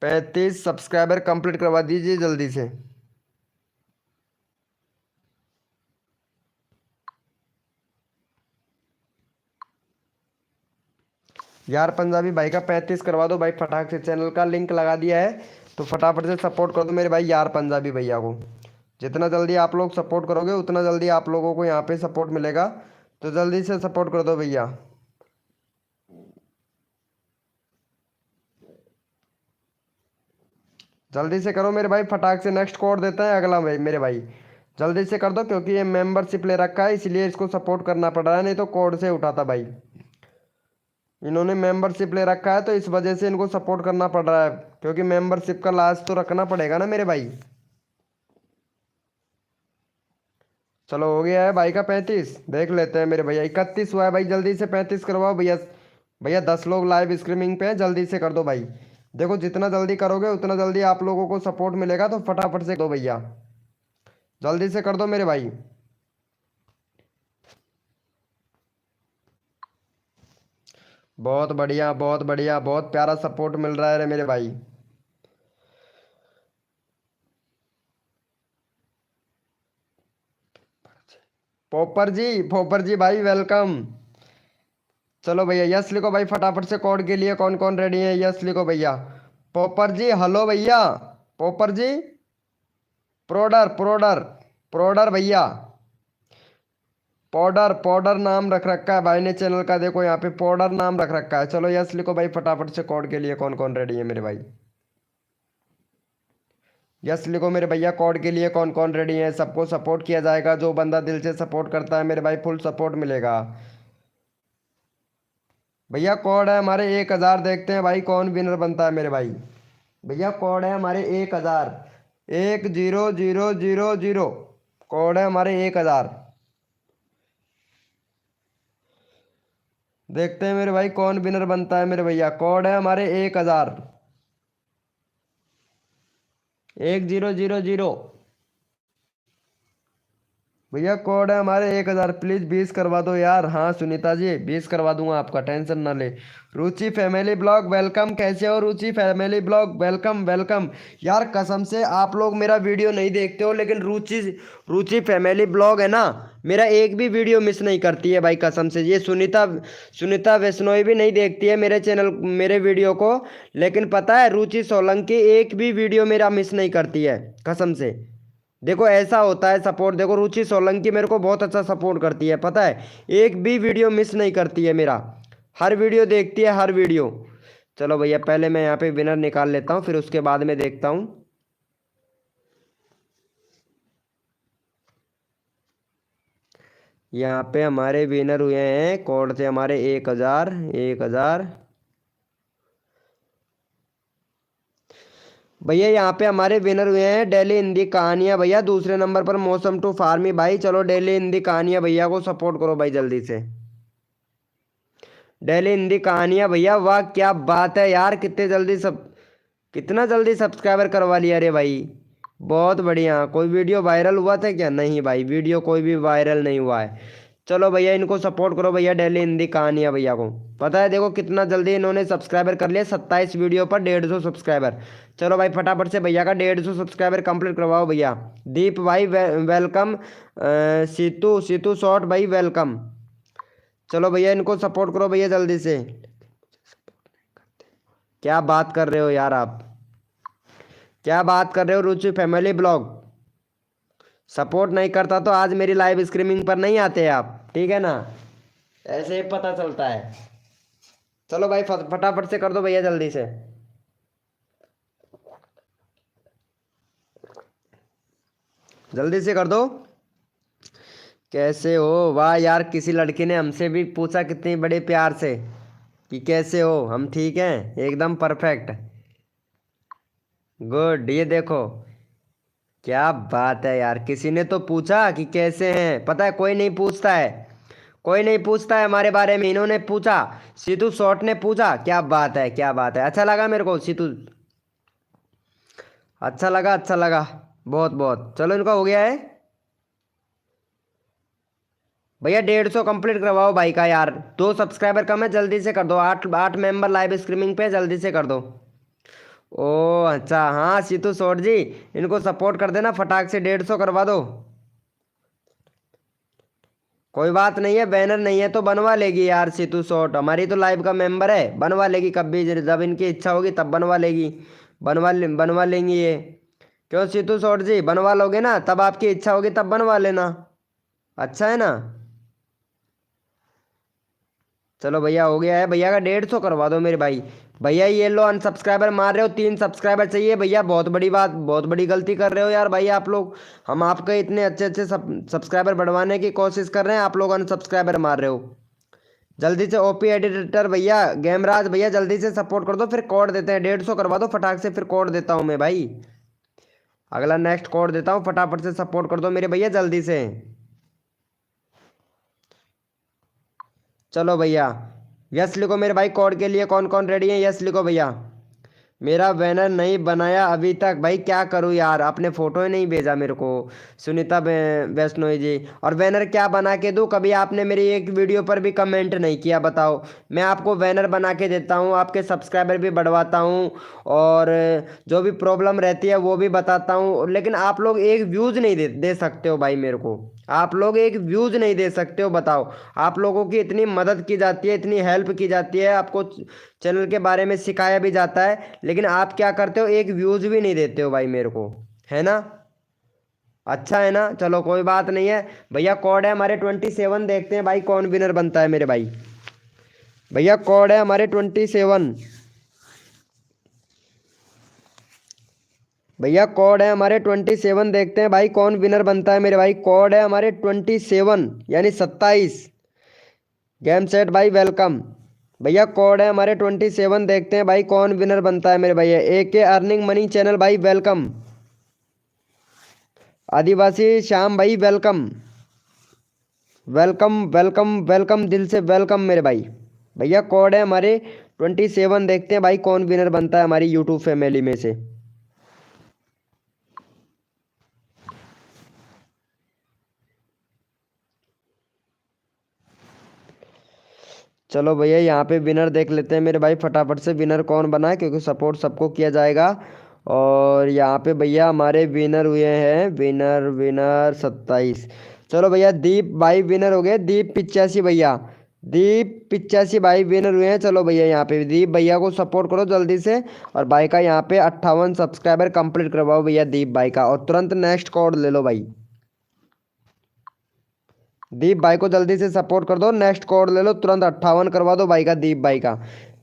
35 सब्सक्राइबर कंप्लीट करवा दीजिए जल्दी से। यार पंजाबी भाई का 35 करवा दो भाई फटाक से, चैनल का लिंक लगा दिया है, तो फटाफट से सपोर्ट कर दो मेरे भाई यार पंजाबी भैया को। जितना जल्दी आप लोग सपोर्ट करोगे उतना जल्दी आप लोगों को यहाँ पे सपोर्ट मिलेगा, तो जल्दी से सपोर्ट कर दो भैया। जल्दी से करो मेरे भाई फटाक से, नेक्स्ट कोड देता है अगला भाई मेरे भाई, जल्दी से कर दो, क्योंकि ये मेंबरशिप ले रखा है इसलिए इसको सपोर्ट करना पड़ रहा है, नहीं तो कोड से उठाता भाई। इन्होंने मेंबरशिप ले रखा है तो इस वजह से इनको सपोर्ट करना पड़ रहा है, क्योंकि मेंबरशिप का लाज तो रखना पड़ेगा ना मेरे भाई। चलो हो गया है भाई का 35, देख लेते हैं मेरे भैया। 31 हुआ है भाई, जल्दी से 35 करवाओ भैया। भैया 10 लोग लाइव स्ट्रीमिंग पे हैं, जल्दी से कर दो भाई, देखो जितना जल्दी करोगे उतना जल्दी आप लोगों को सपोर्ट मिलेगा, तो फटाफट से दो भैया, जल्दी से कर दो मेरे भाई। बहुत बढ़िया, बहुत बढ़िया, बहुत प्यारा सपोर्ट मिल रहा है रे मेरे भाई। पोपर जी भाई वेलकम। चलो भैया यस लिखो भाई फटाफट से, कोड के लिए कौन कौन रेडी है, यस लिखो भैया। पोपर जी हेलो भैया, पोपर जी, प्रोडर प्रोडर प्रोडर भैया, पाउडर पाउडर नाम रख रखा है भाई ने चैनल का, देखो यहाँ पे पाउडर नाम रख रखा है। चलो यस लिखो भाई फटाफट से, कोड के लिए कौन कौन रेडी है मेरे भाई, यस लिखो मेरे भैया, कोड के लिए कौन कौन रेडी है। सबको सपोर्ट किया जाएगा, जो बंदा दिल से सपोर्ट करता है मेरे भाई फुल सपोर्ट मिलेगा। भैया कोड है हमारे 1000, देखते हैं भाई कौन विनर बनता है मेरे भाई। भैया कोड है हमारे 1000, 1000, कोड है हमारे 1000। देखते हैं मेरे भाई कौन विनर बनता है मेरे भैया, कोड है हमारे 1000, 1000। भैया कोड है हमारे 1000, प्लीज 20 करवा दो यार। हाँ सुनीता जी 20 करवा दूंगा आपका, टेंशन ना ले। रुचि फैमिली ब्लॉग वेलकम, कैसे हो रुचि फैमिली ब्लॉग, वेलकम वेलकम। यार कसम से आप लोग मेरा वीडियो नहीं देखते हो, लेकिन रुचि रुचि फैमिली ब्लॉग है ना, मेरा एक भी वीडियो मिस नहीं करती है भाई कसम से। ये सुनीता सुनीता वैष्णोई भी नहीं देखती है मेरे चैनल मेरे वीडियो को, लेकिन पता है रुचि सोलंकी एक भी वीडियो मेरा मिस नहीं करती है कसम से। देखो ऐसा होता है सपोर्ट, देखो रुचि सोलंकी मेरे को बहुत अच्छा सपोर्ट करती है, पता है एक भी वीडियो मिस नहीं करती है मेरा, हर वीडियो देखती है हर वीडियो। चलो भैया पहले मैं यहाँ पे विनर निकाल लेता हूँ, फिर उसके बाद में देखता हूँ। यहाँ पे हमारे विनर हुए हैं, कोड थे हमारे 1000, 1000। भैया यहाँ पे हमारे विनर हुए हैं डेली हिंदी कहानियाँ भैया, दूसरे नंबर पर मौसम टू फार्मी भाई। चलो डेली हिंदी कहानियाँ भैया को सपोर्ट करो भाई जल्दी से, डेली हिंदी कहानियाँ भैया, वाह क्या बात है यार, कितना जल्दी सब्सक्राइबर करवा लिया रे भाई, बहुत बढ़िया। कोई वीडियो वायरल हुआ था क्या, नहीं भाई वीडियो कोई भी वायरल नहीं हुआ है। चलो भैया इनको सपोर्ट करो भैया, डेली हिंदी कहानियाँ भैया को। पता है देखो कितना जल्दी इन्होंने सब्सक्राइबर कर लिया, 27 वीडियो पर 150 सब्सक्राइबर। चलो भाई फटाफट से भैया का 150 सब्सक्राइबर कंप्लीट करवाओ भैया। दीप भाई वेलकम, सीतू सीतू शॉर्ट भाई वेलकम। चलो भैया इनको सपोर्ट करो भैया जल्दी से। क्या बात कर रहे हो यार आप, क्या बात कर रहे हो रुचि फैमिली ब्लॉग, सपोर्ट नहीं करता तो आज मेरी लाइव स्ट्रीमिंग पर नहीं आते आप, ठीक है ना, ऐसे ही पता चलता है। चलो भाई फटाफट से कर दो भैया जल्दी से, जल्दी से कर दो। कैसे हो, वाह यार किसी लड़की ने हमसे भी पूछा कितनी बड़े प्यार से कि कैसे हो, हम ठीक हैं एकदम परफेक्ट, गुड। ये देखो क्या बात है यार, किसी ने तो पूछा कि कैसे हैं। पता है कोई नहीं पूछता है, कोई नहीं पूछता है हमारे बारे में, इन्होंने पूछा, सीतू शॉर्ट ने पूछा। क्या बात है, क्या बात है, अच्छा लगा मेरे को सीतू, अच्छा लगा, अच्छा लगा बहुत बहुत। चलो इनका हो गया है भैया, 150 कंप्लीट करवाओ भाई का यार, 2 सब्सक्राइबर कम है, जल्दी से कर दो। 8 मेंबर लाइव स्ट्रीमिंग पे, जल्दी से कर दो। ओ अच्छा हाँ सीतू शॉर्ट जी, इनको सपोर्ट कर देना फटाक से, 150 करवा दो। कोई बात नहीं है, बैनर नहीं है तो बनवा लेगी यार सीतू शॉर्ट, हमारी तो लाइव का मेंबर है, बनवा लेगी कभी जब इनकी इच्छा होगी तब बनवा लेगी, बनवा लेंगी ये। क्यों सीतू शॉर्ट जी, बनवा लोगे ना, तब आपकी इच्छा होगी तब बनवा लेना, अच्छा है ना। चलो भैया हो गया है, भैया का 150 करवा दो मेरे भाई। भैया ये लो अनसब्सक्राइबर मार रहे हो, 3 सब्सक्राइबर चाहिए भैया, बहुत बड़ी बात, बहुत बड़ी गलती कर रहे हो यार भाई आप लोग। हम आपके इतने अच्छे अच्छे सब्सक्राइबर बढ़वाने की कोशिश कर रहे हैं, आप लोग अनसब्सक्राइबर मार रहे हो। जल्दी से ओपी एडिटर भैया, गेमराज भैया जल्दी से सपोर्ट कर दो, फिर कोड देते हैं। 150 करवा दो फटाक से, फिर कोड देता हूँ मैं भाई, अगला नेक्स्ट कोड देता हूँ, फटाफट से सपोर्ट कर दो मेरे भैया जल्दी से। चलो भैया यस लिखो मेरे भाई, कोड के लिए कौन कौन रेडी है, यस लिखो भैया। मेरा बैनर नहीं बनाया अभी तक। भाई क्या करूँ यार, आपने फ़ोटो ही नहीं भेजा मेरे को। सुनीता वैष्णोई जी, और बैनर क्या बना के दूँ? कभी आपने मेरी एक वीडियो पर भी कमेंट नहीं किया, बताओ। मैं आपको बैनर बना के देता हूँ, आपके सब्सक्राइबर भी बढ़वाता हूँ, और जो भी प्रॉब्लम रहती है वो भी बताता हूँ, लेकिन आप लोग एक व्यूज़ नहीं दे सकते हो भाई मेरे को। आप लोग एक व्यूज़ नहीं दे सकते हो, बताओ। आप लोगों की इतनी मदद की जाती है, इतनी हेल्प की जाती है, आपको चैनल के बारे में सिखाया भी जाता है, लेकिन आप क्या करते हो, एक व्यूज़ भी नहीं देते हो भाई मेरे को, है ना? अच्छा है ना, चलो कोई बात नहीं है। भैया कोड है हमारे 27, देखते हैं भाई कौन विनर बनता है मेरे भाई। भैया कोड है हमारे 27। भैया कोड है हमारे 27, देखते हैं भाई कौन विनर बनता है मेरे भाई। कोड है हमारे 27 यानी 27। गेम सेट भाई वेलकम। भैया कोड है हमारे 27, देखते हैं भाई कौन विनर बनता है मेरे भैया। AK अर्निंग मनी चैनल भाई वेलकम। आदिवासी श्याम भाई वेलकम। वेलकम वेलकम वेलकम, दिल से वेलकम मेरे भाई। भैया कोड है हमारे 27, देखते हैं भाई कौन विनर बनता है हमारी यूट्यूब फैमिली में से। चलो भैया यहाँ पे विनर देख लेते हैं मेरे भाई फटाफट से, विनर कौन बना है, क्योंकि सपोर्ट सबको किया जाएगा। और यहाँ पे भैया हमारे विनर हुए हैं, विनर विनर 27। चलो भैया दीप भाई विनर हो गए, दीप 85 भैया। दीप 85 भाई विनर हुए हैं। चलो भैया यहाँ पे दीप भैया को सपोर्ट करो जल्दी से, और भाई का यहाँ पे 58 सब्सक्राइबर कंप्लीट करवाओ भैया दीप भाई का, और तुरंत नेक्स्ट कोड ले लो भाई। दीप भाई को जल्दी से सपोर्ट कर दो, नेक्स्ट कोड ले लो तुरंत, 58 करवा दो भाई का, दीप भाई का।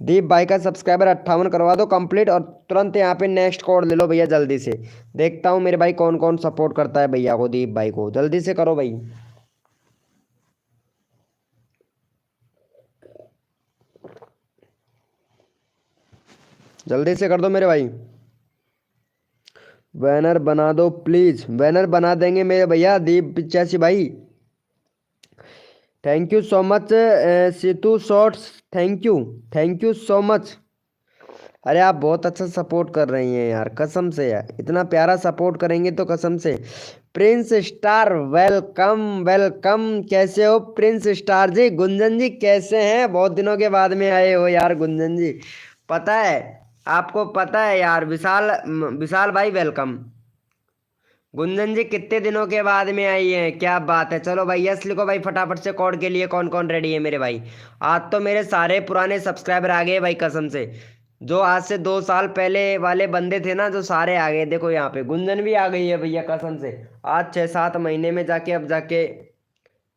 दीप भाई का सब्सक्राइबर 58 करवा दो कंप्लीट, और तुरंत यहाँ पे नेक्स्ट कोड ले लो भैया जल्दी से। देखता हूँ मेरे भाई कौन कौन सपोर्ट करता है भैया को, दीप भाई को जल्दी से करो भाई। जल्दी से कर दो मेरे भाई। बैनर बना दो प्लीज, बैनर बना देंगे मेरे भैया दीप 85 भाई। Thank you so much Situ shorts, thank you so much. अरे आप बहुत अच्छा सपोर्ट कर रही हैं यार, कसम से यार, इतना प्यारा सपोर्ट करेंगे तो कसम से। प्रिंस स्टार वेलकम वेलकम, कैसे हो प्रिंस स्टार जी? गुंजन जी कैसे हैं? बहुत दिनों के बाद में आए हो यार गुंजन जी। पता है, आपको पता है यार, विशाल विशाल भाई वेलकम। गुंजन जी कितने दिनों के बाद में आई हैं, क्या बात है। चलो भाई यस लिखो भाई फटाफट से, कोड के लिए कौन कौन रेडी है मेरे भाई। आज तो मेरे सारे पुराने सब्सक्राइबर आ गए भाई कसम से, जो आज से 2 साल पहले वाले बंदे थे ना, जो सारे आ गए। देखो यहाँ पे गुंजन भी आ गई है भैया कसम से, आज 6-7 महीने में जाके, अब जाके।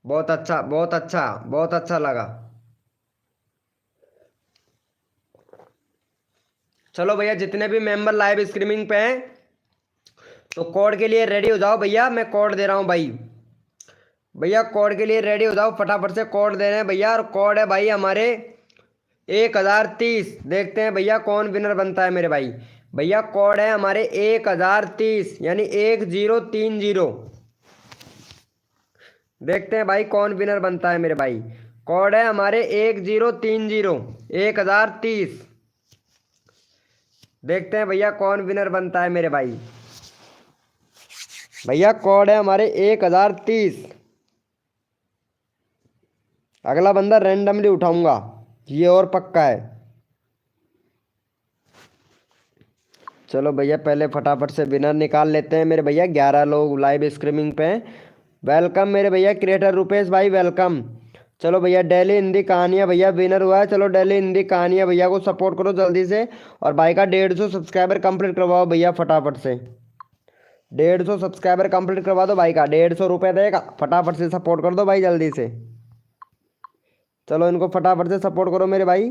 बहुत अच्छा बहुत अच्छा बहुत अच्छा लगा। चलो भैया जितने भी मेंबर लाइव स्ट्रीमिंग पे हैं, तो कोड के लिए रेडी हो जाओ भैया, मैं कोड दे रहा हूँ भाई। भैया कोड के लिए रेडी हो जाओ फटाफट से, कोड दे रहे हैं भैया, और कोड है भाई हमारे 1030। देखते हैं भैया कौन विनर बनता है मेरे भाई। भैया कोड है हमारे 1030 यानी 1030। देखते हैं भाई कौन विनर बनता है मेरे भाई। कोड है हमारे 1030, 1030। देखते हैं भैया कौन विनर बनता है मेरे भाई। भैया कोड है हमारे 1030। अगला बंदा रैंडमली उठाऊंगा, ये और पक्का है। चलो भैया पहले फटाफट से विनर निकाल लेते हैं मेरे भैया। 11 लोग लाइव स्ट्रीमिंग पे हैं। वेलकम मेरे भैया क्रिएटर रुपेश भाई वेलकम। चलो भैया डेली हिंदी कहानियाँ भैया विनर हुआ है। चलो डेली हिंदी कहानियाँ भैया को सपोर्ट करो जल्दी से, और भाई का 150 सब्सक्राइबर कंप्लीट करवाओ भैया फटाफट से। 150 सब्सक्राइबर कंप्लीट करवा दो भाई का, 150 रुपये देगा, फटाफट से सपोर्ट कर दो भाई जल्दी से। चलो इनको फटाफट से सपोर्ट करो मेरे भाई,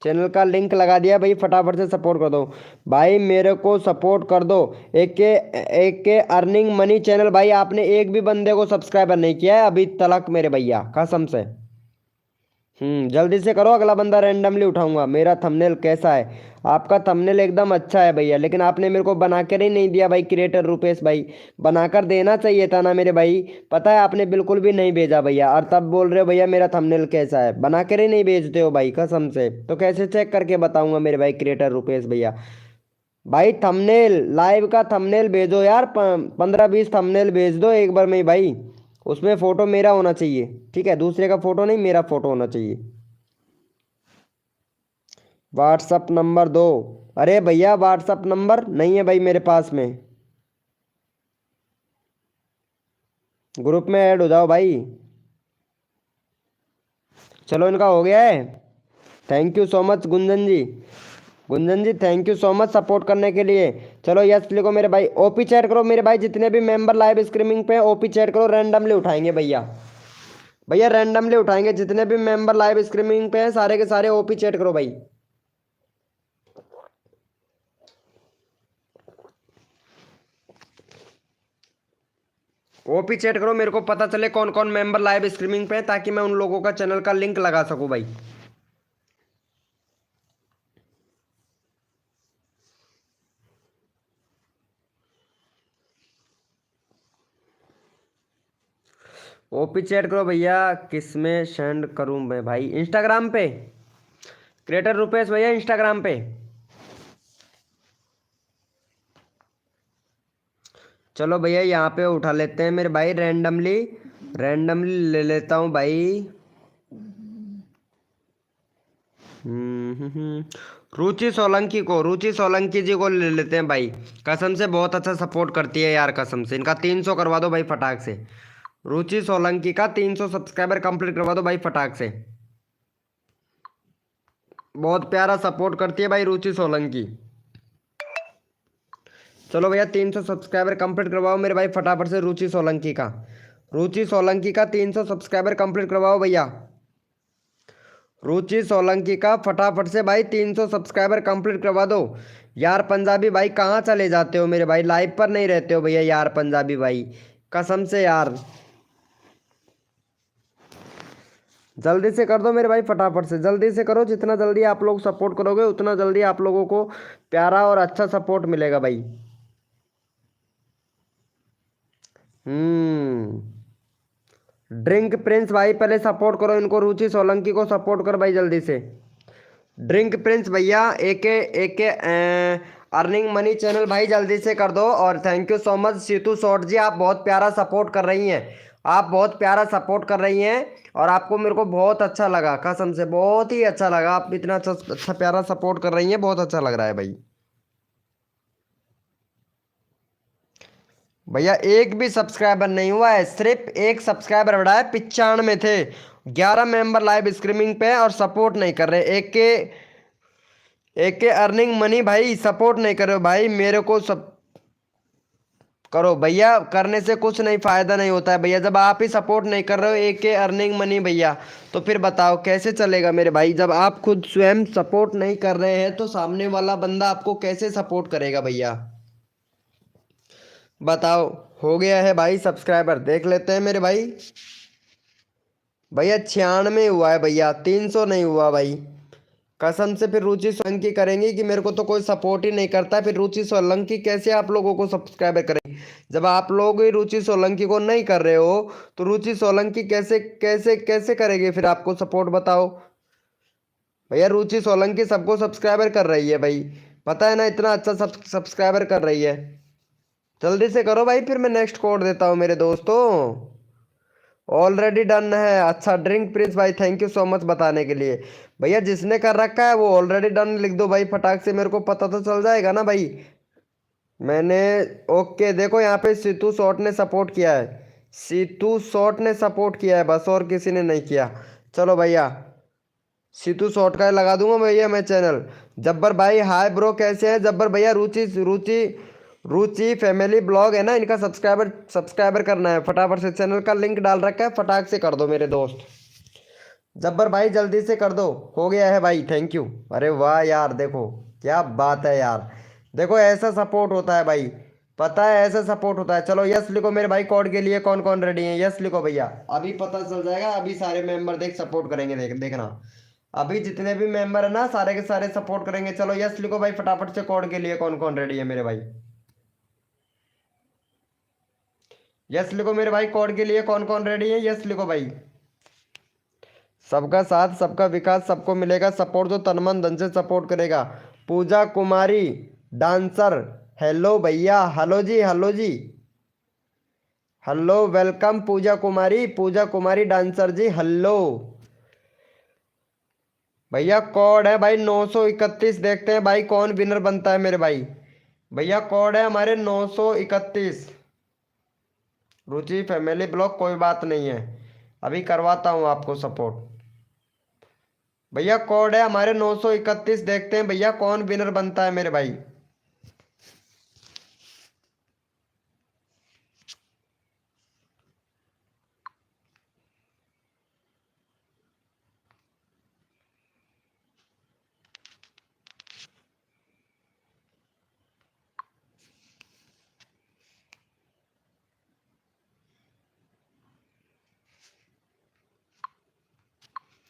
चैनल का लिंक लगा दिया भाई, फटाफट से सपोर्ट कर दो भाई, मेरे को सपोर्ट कर दो। एक अर्निंग मनी चैनल भाई, आपने एक भी बंदे को सब्सक्राइबर नहीं किया है अभी तलक मेरे भैया कसम से। जल्दी से करो, अगला बंदा रैंडमली उठाऊंगा। मेरा थंबनेल कैसा है? आपका थंबनेल एकदम अच्छा है भैया, लेकिन आपने मेरे को बनाकर ही नहीं दिया भाई। क्रिएटर रुपेश भाई, बनाकर देना चाहिए था ना मेरे भाई। पता है आपने बिल्कुल भी नहीं भेजा भैया, और तब बोल रहे हो भैया मेरा थंबनेल कैसा है। बनाकर ही नहीं भेजते हो भाई कसम से, तो कैसे चेक करके बताऊंगा मेरे भाई क्रिएटर रुपेश भैया। भाई थंबनेल, लाइव का थंबनेल भेजो यार, 15-20 थंबनेल भेज दो एक बार में ही भाई। उसमें फोटो मेरा होना चाहिए, ठीक है? दूसरे का फोटो नहीं, मेरा फोटो होना चाहिए। व्हाट्सअप नंबर दो। अरे भैया व्हाट्सअप नंबर नहीं है भाई मेरे पास में। ग्रुप में ऐड हो जाओ भाई। चलो इनका हो गया है। Thank you so much Gunjan ji. Gunjan ji thank you so much support करने के लिए। चलो यस लिखो मेरे भाई, ओपी चैट करो मेरे भाई। जितने भी मेंबर लाइव स्ट्रीमिंग पे ओपी चैट करो, रैंडमली उठाएंगे भैया। भैया रैंडमली उठाएंगे, जितने भी मेंबर लाइव स्ट्रीमिंग पे हैं सारे के सारे ओपी चैट करो भाई। ओपी चैट करो, मेरे को पता चले कौन कौन मेंबर लाइव स्ट्रीमिंग पे है, ताकि मैं उन लोगों का चैनल का लिंक लगा सकूं भाई। ओपी चैट करो भैया। किस में सेंड करूं मैं भाई? इंस्टाग्राम पे क्रिएटर रुपेश भैया, इंस्टाग्राम पे। चलो भैया यहाँ पे उठा लेते हैं मेरे भाई, रैंडमली रैंडमली ले लेता हूँ भाई। रुचि सोलंकी को, रुचि सोलंकी जी को ले लेते हैं भाई। कसम से बहुत अच्छा सपोर्ट करती है यार, कसम से। इनका 300 करवा दो भाई फटाक से। रुचि सोलंकी का 300 सब्सक्राइबर कंप्लीट करवा दो भाई फटाक से। बहुत प्यारा सपोर्ट करती है भाई रुचि सोलंकी। चलो भैया 300 सब्सक्राइबर कंप्लीट करवाओ मेरे भाई फटाफट से। रुचि सोलंकी का, रुचि सोलंकी का 300 सब्सक्राइबर कंप्लीट करवाओ भैया। रुचि सोलंकी का फटाफट से भाई 300 सब्सक्राइबर कंप्लीट करवा दो। यार पंजाबी भाई कहाँ चले जाते हो मेरे भाई? लाइव पर नहीं रहते हो भैया यार पंजाबी भाई, कसम से यार। जल्दी से कर दो मेरे भाई फटाफट से, जल्दी से करो। जितना जल्दी आप लोग सपोर्ट करोगे उतना जल्दी आप लोगों को प्यारा और अच्छा सपोर्ट मिलेगा भाई। ड्रिंक प्रिंस भाई पहले सपोर्ट करो इनको, रुचि सोलंकी को सपोर्ट कर भाई जल्दी से। ड्रिंक प्रिंस भैया, एके अर्निंग मनी चैनल भाई जल्दी से कर दो। और thank you so much Situ short ji, आप बहुत प्यारा सपोर्ट कर रही हैं। आप बहुत प्यारा सपोर्ट कर रही हैं, और आपको मेरे को बहुत अच्छा लगा, कसम से बहुत ही अच्छा लगा। आप इतना अच्छा अच्छा प्यारा सपोर्ट कर रही हैं, बहुत अच्छा लग रहा है भाई। भैया एक भी सब्सक्राइबर नहीं हुआ है, सिर्फ एक सब्सक्राइबर बढ़ा है। 95 थे, 11 मेंबर लाइव स्ट्रीमिंग पे और सपोर्ट नहीं कर रहे। एक के अर्निंग मनी भाई सपोर्ट नहीं कर रहे हो भाई। मेरे को सब करो भैया, करने से कुछ नहीं, फायदा नहीं होता है भैया। जब आप ही सपोर्ट नहीं कर रहे हो एक के अर्निंग मनी भैया, तो फिर बताओ कैसे चलेगा मेरे भाई? जब आप खुद स्वयं सपोर्ट नहीं कर रहे हैं तो सामने वाला बंदा आपको कैसे सपोर्ट करेगा भैया? बताओ। हो गया है भाई सब्सक्राइबर, देख लेते हैं मेरे भाई। भैया 96 हुआ है भैया, 300 नहीं हुआ भाई, कसम से। फिर रुचि सोलंकी करेंगी कि मेरे को तो कोई सपोर्ट ही नहीं करता, फिर रुचि सोलंकी कैसे आप लोगों को सब्सक्राइबर करेंगी? जब आप लोग ही रुचि सोलंकी को नहीं कर रहे हो तो रुचि सोलंकी कैसे कैसे कैसे करेगी फिर आपको सपोर्ट? बताओ भैया। रुचि सोलंकी सबको सब्सक्राइबर कर रही है भाई, पता है ना, इतना अच्छा सब्सक्राइबर कर रही है। जल्दी से करो भाई, फिर मैं नेक्स्ट कोड देता हूँ मेरे दोस्तों। ऑलरेडी डन है। अच्छा ड्रिंक प्रिंस भाई थैंक यू सो मच बताने के लिए। भैया जिसने कर रखा है वो ऑलरेडी डन लिख दो भाई फटाक से, मेरे को पता तो चल जाएगा ना भाई। मैंने ओके, देखो यहाँ पे सीतू शॉर्ट ने सपोर्ट किया है, सीतू शॉर्ट ने सपोर्ट किया है बस, और किसी ने नहीं किया। चलो भैया सीतू शॉर्ट का लगा दूंगा भैया मैं चैनल। जब्बर भाई हाय ब्रो, कैसे है जब्बर भैया? रुचि रुचि रुचि फैमिली ब्लॉग है ना, इनका सब्सक्राइबर करना है फटाफट से। चैनल का लिंक डाल रखा है, फटाक से कर दो मेरे दोस्त। जब्बर भाई जल्दी से कर दो। हो गया है भाई, थैंक यू। अरे वाह यार, देखो क्या बात है यार, देखो ऐसा सपोर्ट होता है भाई। पता है ऐसा सपोर्ट होता है। चलो यस लिखो मेरे भाई, कोड के लिए कौन कौन रेडी है, यस लिखो भैया। अभी पता चल जाएगा, अभी सारे मेंबर देख सपोर्ट करेंगे, देखना अभी जितने भी मेंबर है ना सारे के सारे सपोर्ट करेंगे। चलो यस लिखो भाई फटाफट से, कोड के लिए कौन कौन रेडी है मेरे भाई, यस लिखो मेरे भाई, कोड के लिए कौन कौन रेडी है, यस लिखो भाई। सबका साथ सबका विकास, सबको मिलेगा सपोर्ट जो तन मन धन से सपोर्ट करेगा। पूजा कुमारी डांसर, हेलो भैया, हेलो जी, हेलो जी, हेलो वेलकम पूजा कुमारी, पूजा कुमारी डांसर जी, हेलो भैया। कोड है भाई 931, देखते हैं भाई कौन विनर बनता है मेरे भाई। भैया कोड है हमारे 931। रुचि फैमिली ब्लॉग, कोई बात नहीं है, अभी करवाता हूँ आपको सपोर्ट। भैया कोड है हमारे 931, देखते हैं भैया कौन विनर बनता है मेरे भाई।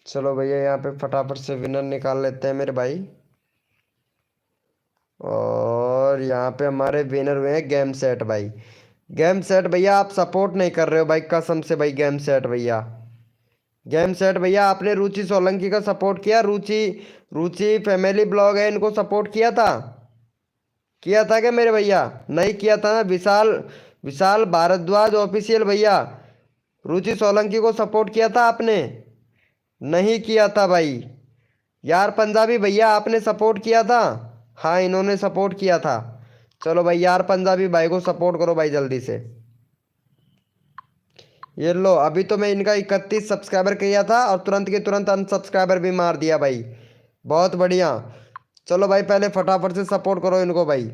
चलो भैया यहाँ पे फटाफट से विनर निकाल लेते हैं मेरे भाई। और यहाँ पे हमारे विनर हुए हैं गेम सेट भाई। गेम सेट भैया आप सपोर्ट नहीं कर रहे हो भाई, कसम से भाई। गेम सेट भैया, गेम सेट भैया आपने रुचि सोलंकी का सपोर्ट किया, रुचि रुचि फैमिली ब्लॉग है इनको सपोर्ट किया था क्या मेरे भैया? नहीं किया था ना। विशाल विशाल भारद्वाज ऑफिशियल भैया, रुचि सोलंकी को सपोर्ट किया था आपने? नहीं किया था भाई। यार पंजाबी भैया आपने सपोर्ट किया था? हाँ इन्होंने सपोर्ट किया था। चलो भाई यार पंजाबी भाई को सपोर्ट करो भाई जल्दी से। ये लो, अभी तो मैं इनका 31 सब्सक्राइबर किया था और तुरंत के तुरंत अनसब्सक्राइबर भी मार दिया भाई। बहुत बढ़िया। चलो भाई पहले फटाफट से सपोर्ट करो इनको भाई।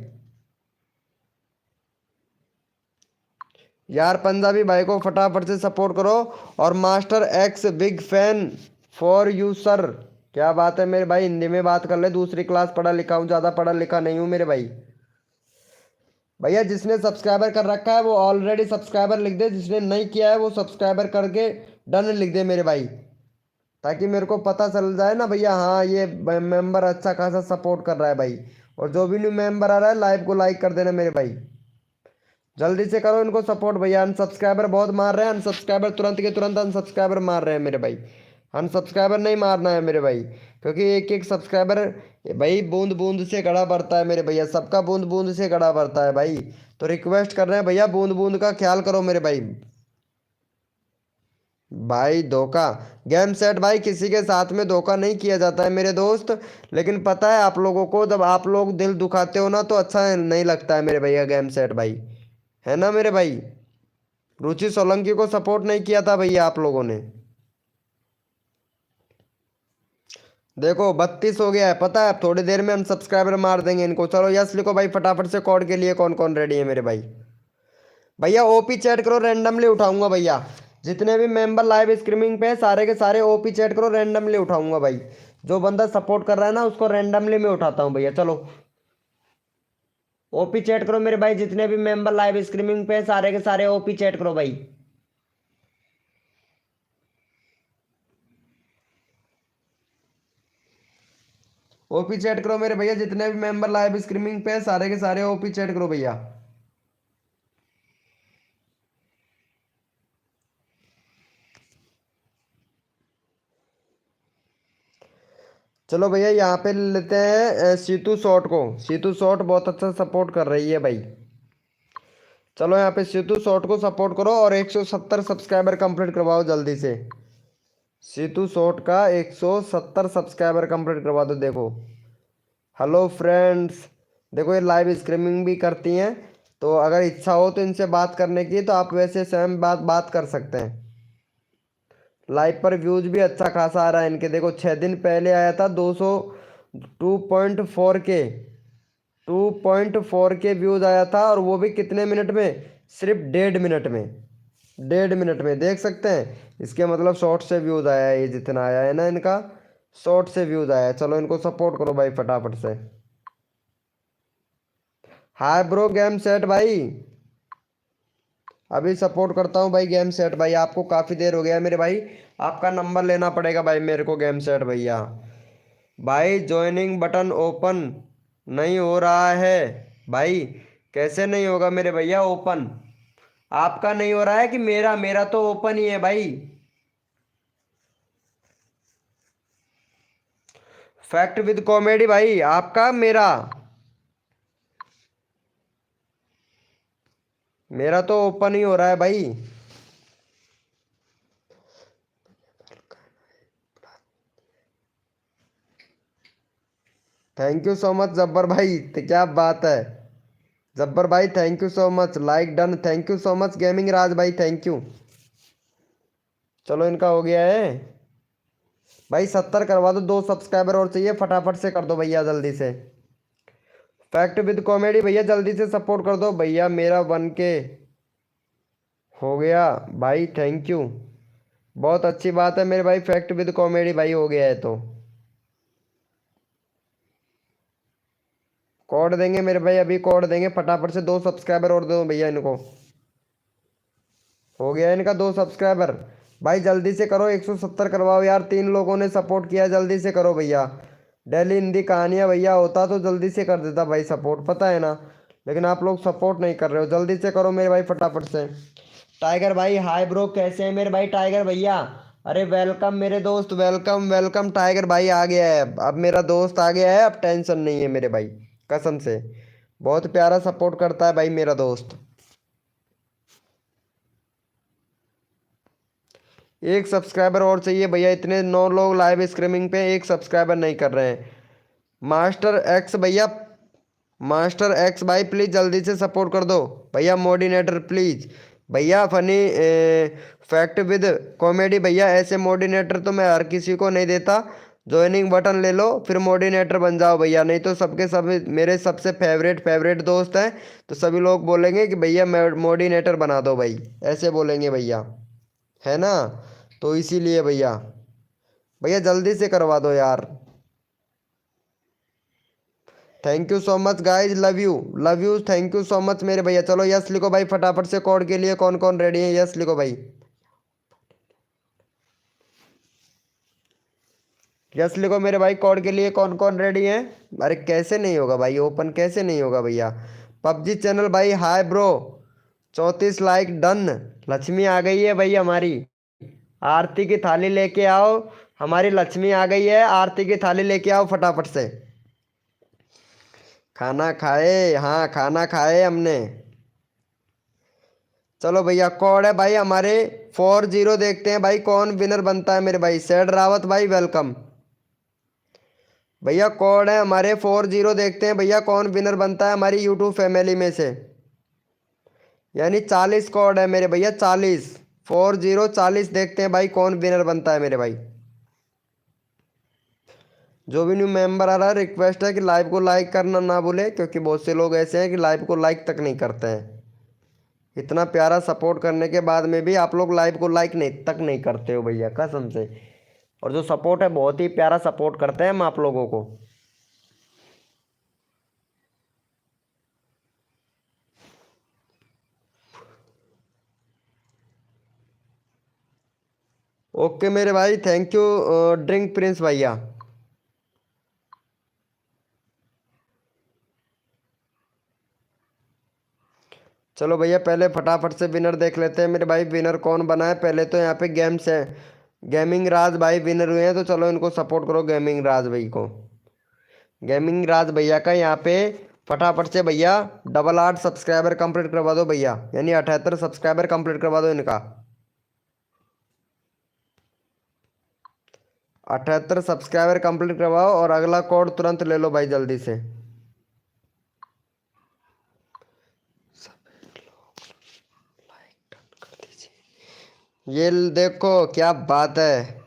यार पंजाबी भाई को फटाफट से सपोर्ट करो। और master x big fan for you sir. क्या बात है मेरे भाई, हिंदी में बात कर ले, दूसरी क्लास पढ़ा लिखा हूँ, ज़्यादा पढ़ा लिखा नहीं हूँ मेरे भाई। भैया जिसने सब्सक्राइबर कर रखा है वो ऑलरेडी सब्सक्राइबर लिख दे, जिसने नहीं किया है वो सब्सक्राइबर करके डन लिख दे मेरे भाई, ताकि मेरे को पता चल जाए ना भैया, हाँ ये मेंबर अच्छा खासा सपोर्ट कर रहा है भाई। और जो भी न्यू मेंबर आ रहा है लाइव को लाइक कर देना मेरे भाई। जल्दी से करो इनको सपोर्ट भैया। अनसब्सक्राइबर बहुत मार रहे हैं, अनसब्सक्राइबर तुरंत के तुरंत अनसब्सक्राइबर मार रहे हैं मेरे भाई। अनसब्सक्राइबर नहीं मारना है मेरे भाई, क्योंकि एक एक सब्सक्राइबर भाई बूंद बूंद से घड़ा भरता है मेरे भैया, सबका बूंद बूंद से घड़ा भरता है भाई। तो रिक्वेस्ट कर रहे हैं भैया, बूंद बूंद का ख्याल करो मेरे भाई। भाई धोखा, गेम सेट भाई किसी के साथ में धोखा नहीं किया जाता है मेरे दोस्त। लेकिन पता है आप लोगों को, जब आप लोग दिल दुखाते हो ना तो अच्छा नहीं लगता है मेरे भैया गेम सेट भाई, है ना मेरे भाई। रुचि सोलंकी को सपोर्ट नहीं किया था भैया आप लोगों ने। देखो 32 हो गया है, पता है अब थोड़ी देर में हम सब्सक्राइबर मार देंगे इनको। चलो यस लिखो भाई फटाफट से, कोड के लिए कौन कौन रेडी है मेरे भाई। भैया ओपी चैट करो, रैंडमली उठाऊंगा भैया। जितने भी मेंबर लाइव स्ट्रीमिंग पे है सारे के सारे ओपी चैट करो, रैंडमली उठाऊंगा भाई। जो बंदा सपोर्ट कर रहा है ना उसको रैंडमली मैं उठाता हूँ भैया। चलो ओपी चैट करो मेरे भाई, जितने भी मेंबर लाइव स्ट्रीमिंग पे है सारे के सारे ओपी चैट करो भाई। ओपी चैट करो मेरे भैया, जितने भी मेंबर लाइव स्ट्रीमिंग पे है सारे के सारे ओपी चैट करो भैया। चलो भैया यहाँ पे लेते हैं सीतू शॉट को। सीतू शॉट बहुत अच्छा सपोर्ट कर रही है भाई। चलो यहाँ पे सीतू शॉट को सपोर्ट करो और 170 सब्सक्राइबर कंप्लीट करवाओ जल्दी से। सीतू शॉट का 170 सब्सक्राइबर कंप्लीट करवा दो। देखो हेलो फ्रेंड्स, देखो ये लाइव स्ट्रीमिंग भी करती हैं, तो अगर इच्छा हो तो इनसे बात करने की तो आप वैसे स्वयं बात कर सकते हैं। लाइव पर व्यूज भी अच्छा खासा आ रहा है इनके। देखो 6 दिन पहले आया था 2.4 के व्यूज आया था, और वो भी कितने मिनट में? सिर्फ 1.5 मिनट में। 1.5 मिनट में देख सकते हैं, इसके मतलब शॉर्ट से व्यूज आया है। ये जितना आया है ना इनका शॉर्ट से व्यूज आया है। चलो इनको सपोर्ट करो भाई फटाफट से। हाय ब्रो गेम सेट भाई, अभी सपोर्ट करता हूँ भाई गेम सेट भाई, आपको काफ़ी देर हो गया है मेरे भाई, आपका नंबर लेना पड़ेगा भाई मेरे को गेम सेट भैया। भाई ज्वाइनिंग बटन ओपन नहीं हो रहा है भाई, कैसे नहीं होगा मेरे भैया ओपन? आपका नहीं हो रहा है कि मेरा? मेरा तो ओपन ही है भाई। फैक्ट विद कॉमेडी भाई, आपका मेरा? मेरा तो ओपन ही हो रहा है भाई। Thank you so much Jabbar भाई, तो क्या बात है जब्बर भाई, thank you so much, like done, thank you so much gaming Raj भाई, थैंक यू। चलो इनका हो गया है भाई, 70 करवा दो, 2 सब्सक्राइबर और चाहिए, फटाफट से कर दो भैया जल्दी से। फैक्ट विद कॉमेडी भैया जल्दी से सपोर्ट कर दो भैया, मेरा बन के हो गया भाई, थैंक यू, बहुत अच्छी बात है मेरे भाई, फैक्ट विद कॉमेडी भाई हो गया है तो कोड देंगे मेरे भाई, अभी कोड देंगे, फटाफट से 2 सब्सक्राइबर और दो भैया इनको। हो गया इनका 2 सब्सक्राइबर भाई, जल्दी से करो, 170 करवाओ यार, 3 लोगों ने सपोर्ट किया, जल्दी से करो भैया। डेली हिंदी कहानियाँ भैया होता तो जल्दी से कर देता भाई सपोर्ट, पता है ना, लेकिन आप लोग सपोर्ट नहीं कर रहे हो, जल्दी से करो मेरे भाई फटाफट से। टाइगर भाई हाय ब्रो, कैसे हैं मेरे भाई टाइगर भैया? अरे वेलकम मेरे दोस्त, वेलकम वेलकम, टाइगर भाई आ गया है, अब मेरा दोस्त आ गया है, अब टेंशन नहीं है मेरे भाई, कसम से बहुत प्यारा सपोर्ट करता है भाई मेरा दोस्त। 1 सब्सक्राइबर और चाहिए भैया, इतने 9 लोग लाइव स्ट्रीमिंग पे 1 सब्सक्राइबर नहीं कर रहे हैं। मास्टर एक्स भैया, मास्टर एक्स भाई प्लीज़ जल्दी से सपोर्ट कर दो भैया, मोडिनेटर प्लीज़ भैया, फनी फैक्ट विद कॉमेडी भैया, ऐसे मोडिनेटर तो मैं हर किसी को नहीं देता, ज्वाइनिंग बटन ले लो फिर मोडिनेटर बन जाओ भैया, नहीं तो सबके सब मेरे सबसे फेवरेट फेवरेट दोस्त हैं, तो सभी लोग बोलेंगे कि भैया मोडिनेटर बना दो भाई, ऐसे बोलेंगे भैया, है ना, तो इसीलिए भैया, भैया जल्दी से करवा दो यार। Thank you so much guys, love you, thank you so much मेरे भैया। चलो यस लिखो भाई फटाफट से, कोड के लिए कौन कौन रेडी है, यस लिखो भाई, यस लिखो मेरे भाई, कोड के लिए कौन कौन रेडी है? अरे कैसे नहीं होगा भाई ओपन, कैसे नहीं होगा भैया? पबजी चैनल भाई hi bro, 34 like done, Lakshmi आ गई है भाई हमारी, आरती की थाली लेके आओ, हमारी लक्ष्मी आ गई है, आरती की थाली लेके आओ फटाफट से। खाना खाए, हाँ खाना खाए हमने। चलो भैया कोड है भाई हमारे 40, देखते हैं भाई कौन विनर बनता है मेरे भाई। सैड रावत भाई वेलकम भैया, कोड है हमारे 40, देखते हैं भैया कौन विनर बनता है हमारी यूट्यूब फैमिली में से, यानी 40 कोड है मेरे भैया, 40, 40, देखते हैं भाई कौन विनर बनता है मेरे भाई। जो भी न्यू मेंबर आ रहा है, रिक्वेस्ट है कि लाइव को लाइक करना ना भूले, क्योंकि बहुत से लोग ऐसे हैं कि लाइव को लाइक तक नहीं करते हैं, इतना प्यारा सपोर्ट करने के बाद में भी आप लोग लाइव को लाइक नहीं तक नहीं करते हो भैया, कसम से, और जो सपोर्ट है बहुत ही प्यारा सपोर्ट करते हैं हम आप लोगों को। ओके मेरे भाई, थैंक यू ड्रिंक प्रिंस भैया। चलो भैया पहले फटाफट से विनर देख लेते हैं मेरे भाई, विनर कौन बना है। पहले तो यहाँ पे गेम्स है, गेमिंग राज भाई विनर हुए हैं, तो चलो इनको सपोर्ट करो गेमिंग राज भाई को। गेमिंग राज भैया का यहाँ पे फटाफट से भैया डबल 8 सब्सक्राइबर कंप्लीट करवा दो भैया, यानी 78 सब्सक्राइबर कंप्लीट करवा दो इनका। 78 सब्सक्राइबर कंप्लीट करवाओ और अगला कोड तुरंत ले लो भाई जल्दी से। ये देखो क्या बात है,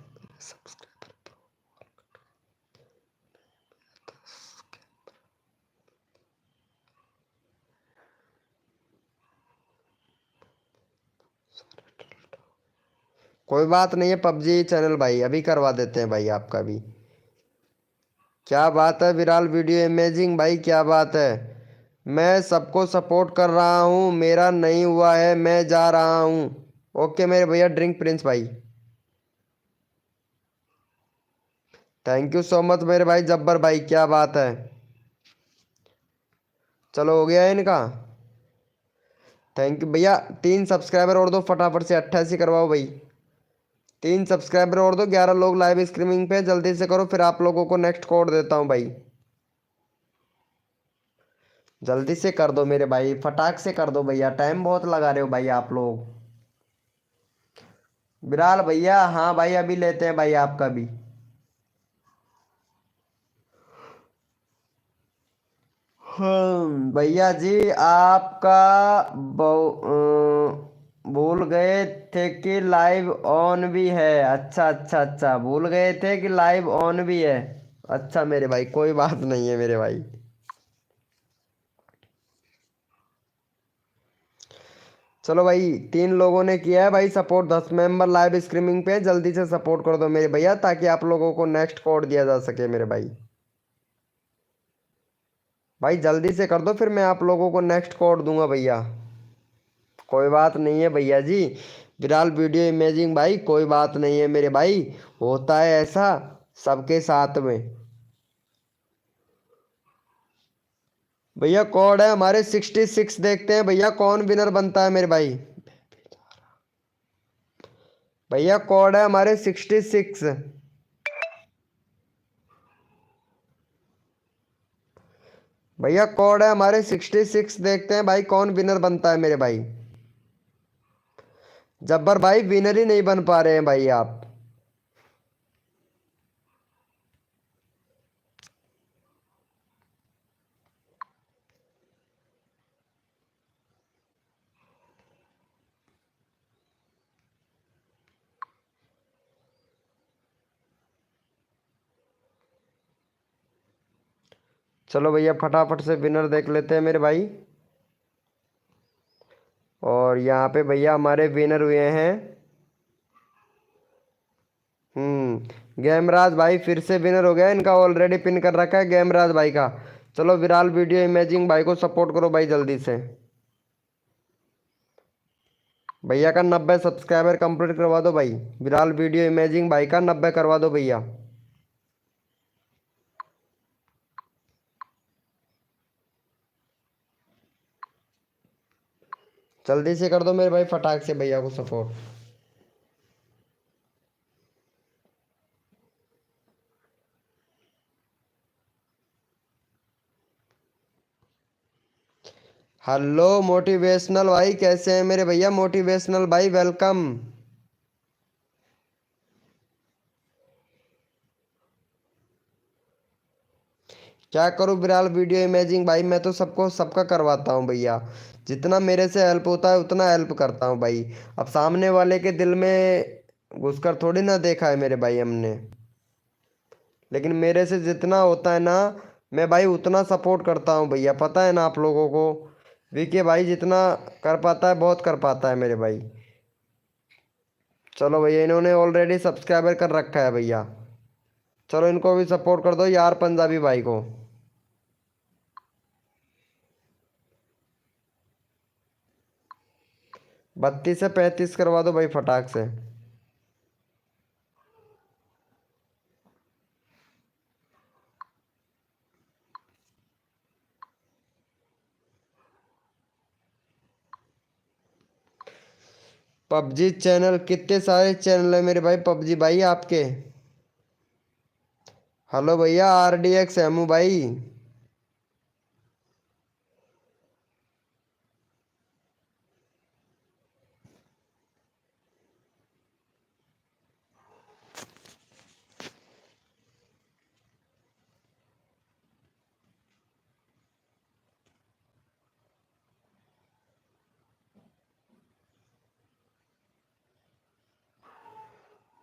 कोई बात नहीं है पबजी चैनल भाई, अभी करवा देते हैं भाई आपका भी। क्या बात है विराल वीडियो अमेजिंग भाई, क्या बात है, मैं सबको सपोर्ट कर रहा हूँ, मेरा नहीं हुआ है, मैं जा रहा हूँ। ओके मेरे भैया ड्रिंक प्रिंस भाई, थैंक यू सो मच मेरे भाई जब्बर भाई, क्या बात है। चलो हो गया है इनका, थैंक यू भैया। 3 सब्सक्राइबर और दो फटाफट से, 88 करवाओ भाई। 3 सब्सक्राइबर और दो, 11 लोग लाइव स्ट्रीमिंग पे, जल्दी से करो फिर आप लोगों को नेक्स्ट कोड देता हूँ भाई। जल्दी से कर दो मेरे भाई, फटाक से कर दो भैया, टाइम बहुत लगा रहे हो भाई आप लोग। बिराल भैया हाँ भाई अभी लेते हैं भाई आपका भी। भैया जी आपका भूल गए थे कि लाइव ऑन भी है। अच्छा अच्छा अच्छा, भूल गए थे कि लाइव ऑन भी है। अच्छा मेरे भाई कोई बात नहीं है मेरे भाई। चलो भाई 3 लोगों ने किया है भाई सपोर्ट, 10 मेंबर लाइव स्ट्रीमिंग पे, जल्दी से सपोर्ट कर दो मेरे भैया ताकि आप लोगों को नेक्स्ट कोड दिया जा सके मेरे भाई। भाई जल्दी से कर दो फिर मैं आप लोगों को नेक्स्ट कोड दूंगा भैया। कोई बात नहीं है भैया जी, विराल वीडियो इमेजिंग भाई कोई बात नहीं है मेरे भाई, होता है ऐसा सबके साथ में। भैया कोड है हमारे 66, देखते हैं भैया कौन विनर बनता है मेरे भाई। भैया कोड है हमारे 66। भैया कोड है हमारे 66, देखते हैं भाई कौन विनर बनता है मेरे भाई। जब्बर भाई विनर ही नहीं बन पा रहे हैं भाई आप। चलो भैया फटाफट से विनर देख लेते हैं मेरे भाई। और यहाँ पे भैया हमारे विनर हुए हैं। गेमराज भाई फिर से विनर हो गया, इनका ऑलरेडी पिन कर रखा है गेमराज भाई का। चलो विराल वीडियो इमेजिंग भाई को सपोर्ट करो भाई जल्दी से। भैया का 90 सब्सक्राइबर कंप्लीट करवा दो भाई, विराल वीडियो इमेजिंग भाई का 90 करवा दो भैया। जल्दी से कर दो मेरे भाई फटाक से भैया को सपोर्ट। हेलो मोटिवेशनल भाई कैसे हैं मेरे भैया, मोटिवेशनल भाई वेलकम। क्या करूँ विराल वीडियो इमेजिंग भाई, मैं तो सबको सबका करवाता हूँ भैया, जितना मेरे से हेल्प होता है उतना हेल्प करता हूँ भाई। अब सामने वाले के दिल में घुसकर थोड़ी ना देखा है मेरे भाई हमने, लेकिन मेरे से जितना होता है ना मैं भाई उतना सपोर्ट करता हूँ भैया, पता है ना आप लोगों को। वीके भाई जितना कर पाता है बहुत कर पाता है मेरे भाई। चलो भैया इन्होंने ऑलरेडी सब्सक्राइबर कर रखा है भैया, चलो इनको भी सपोर्ट कर दो यार पंजाबी भाई को। 32 से 35 करवा दो भाई फटाक से। पबजी चैनल कितने सारे चैनल है मेरे भाई पबजी भाई आपके। हेलो भैया RDX एमू भाई।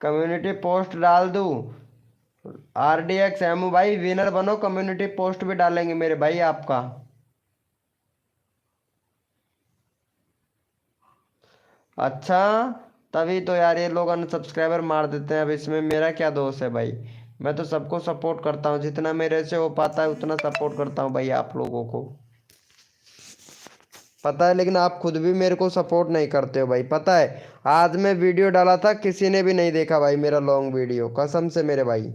कम्युनिटी पोस्ट डाल दूँ, RDX एमू भाई विनर बनो, कम्युनिटी पोस्ट भी डालेंगे मेरे भाई आपका। अच्छा तभी तो यार ये लोग अनसब्सक्राइबर मार देते हैं, अब इसमें मेरा क्या दोष है भाई। मैं तो सबको सपोर्ट करता हूँ, जितना मेरे से हो पाता है उतना सपोर्ट करता हूँ भाई आप लोगों को। पता है, लेकिन आप खुद भी मेरे को सपोर्ट नहीं करते हो भाई। पता है आज मैं वीडियो डाला था, किसी ने भी नहीं देखा भाई मेरा लॉन्ग वीडियो, कसम से मेरे भाई।